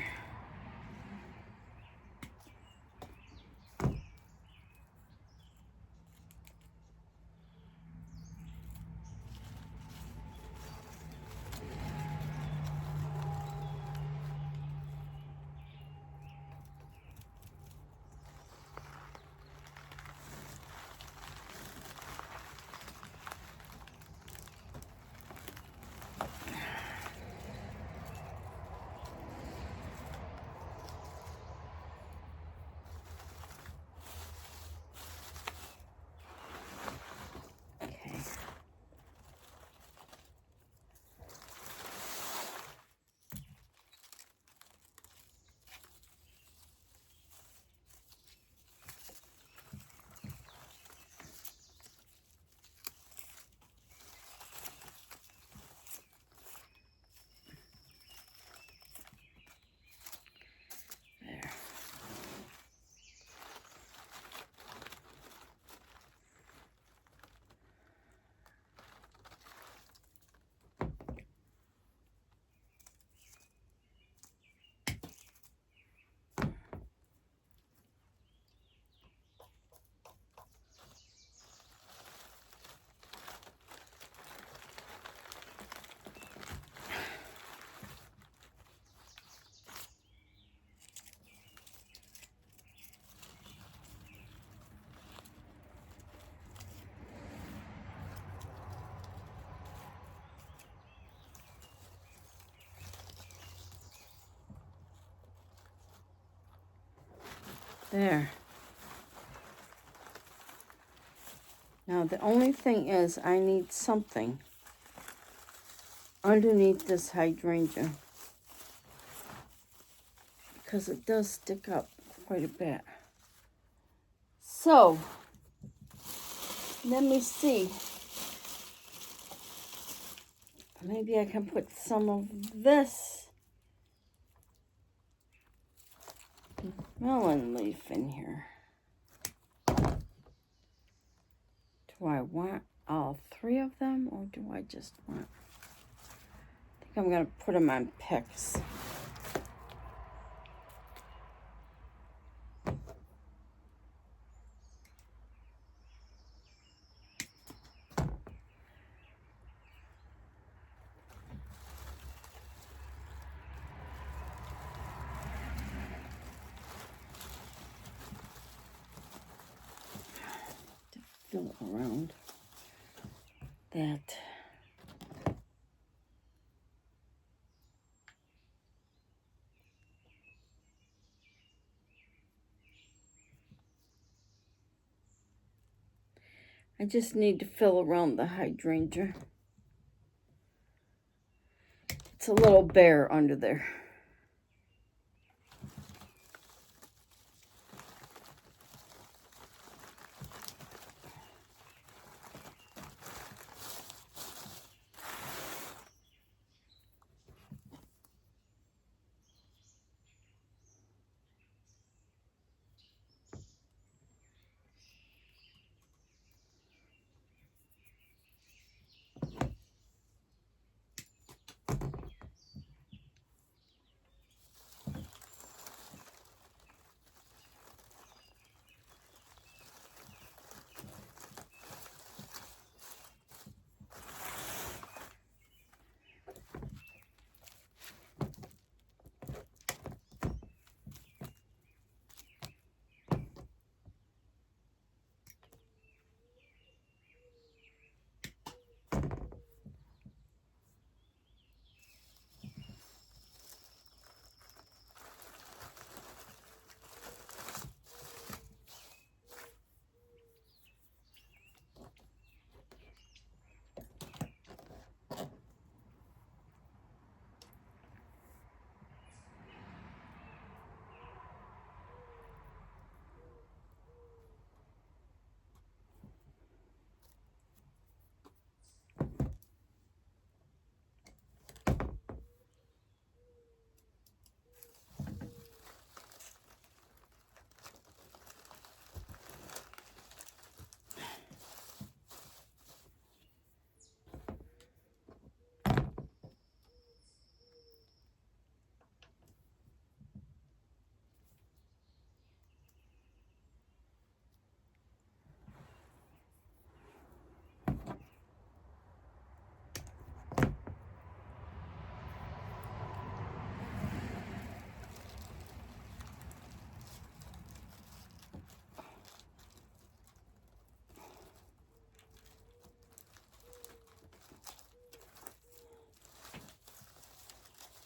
S1: There. Now the only thing is I need something underneath this hydrangea because it does stick up quite a bit. So let me see. Maybe I can put some of this melon leaf in here. Do I want all three of them or do I just want... I think I'm going to put them on picks. Fill it around that. I just need to fill around the hydrangea. It's a little bare under there.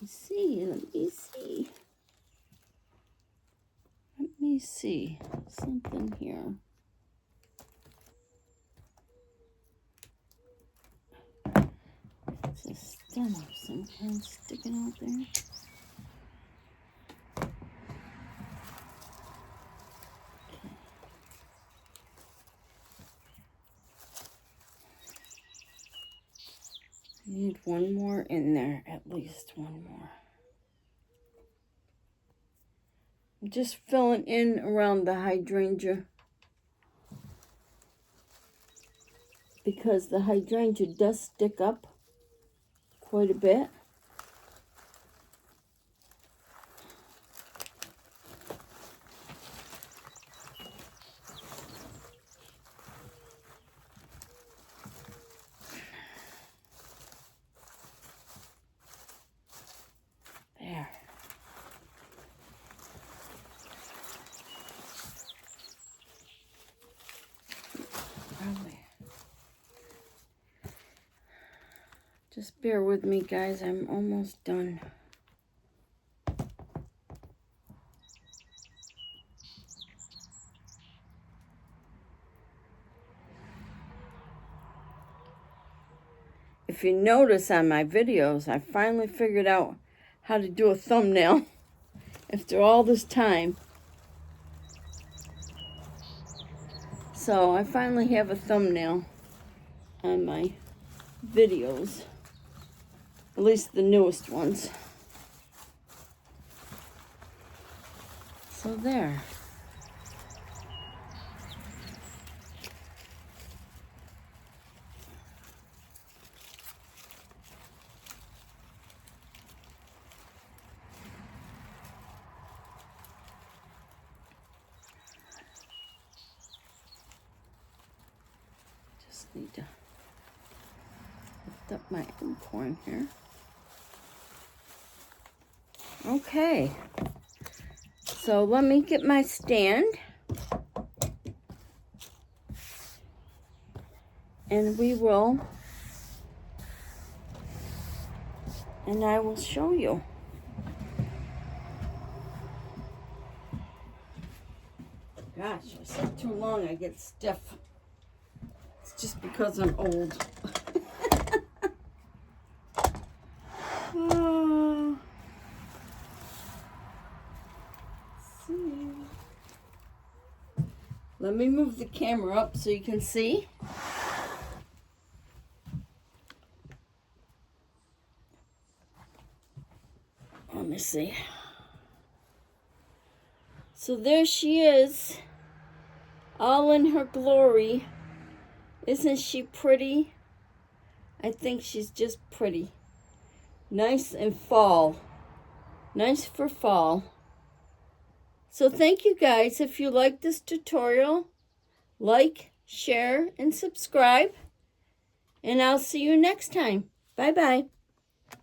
S1: Let me see something here. It's a stem of some kind sticking out there. Need one more in there, at least one more. I'm just filling in around the hydrangea because the hydrangea does stick up quite a bit. There. Probably. Just bear with me, guys. I'm almost done. If you notice on my videos, I finally figured out how to do a thumbnail after all this time. So I finally have a thumbnail on my videos, at least the newest ones. So there. Just need to lift up my acorn here. Okay. So let me get my stand. And I will show you. Gosh, if I sit too long, I get stiff. It's just because I'm old. Oh. See. Let me move the camera up so you can see. Let me see. So there she is, all in her glory. Isn't she pretty? I think she's just pretty. Nice and fall. Nice for fall. So thank you guys. If you like this tutorial, like, share, and subscribe. And I'll see you next time. Bye-bye.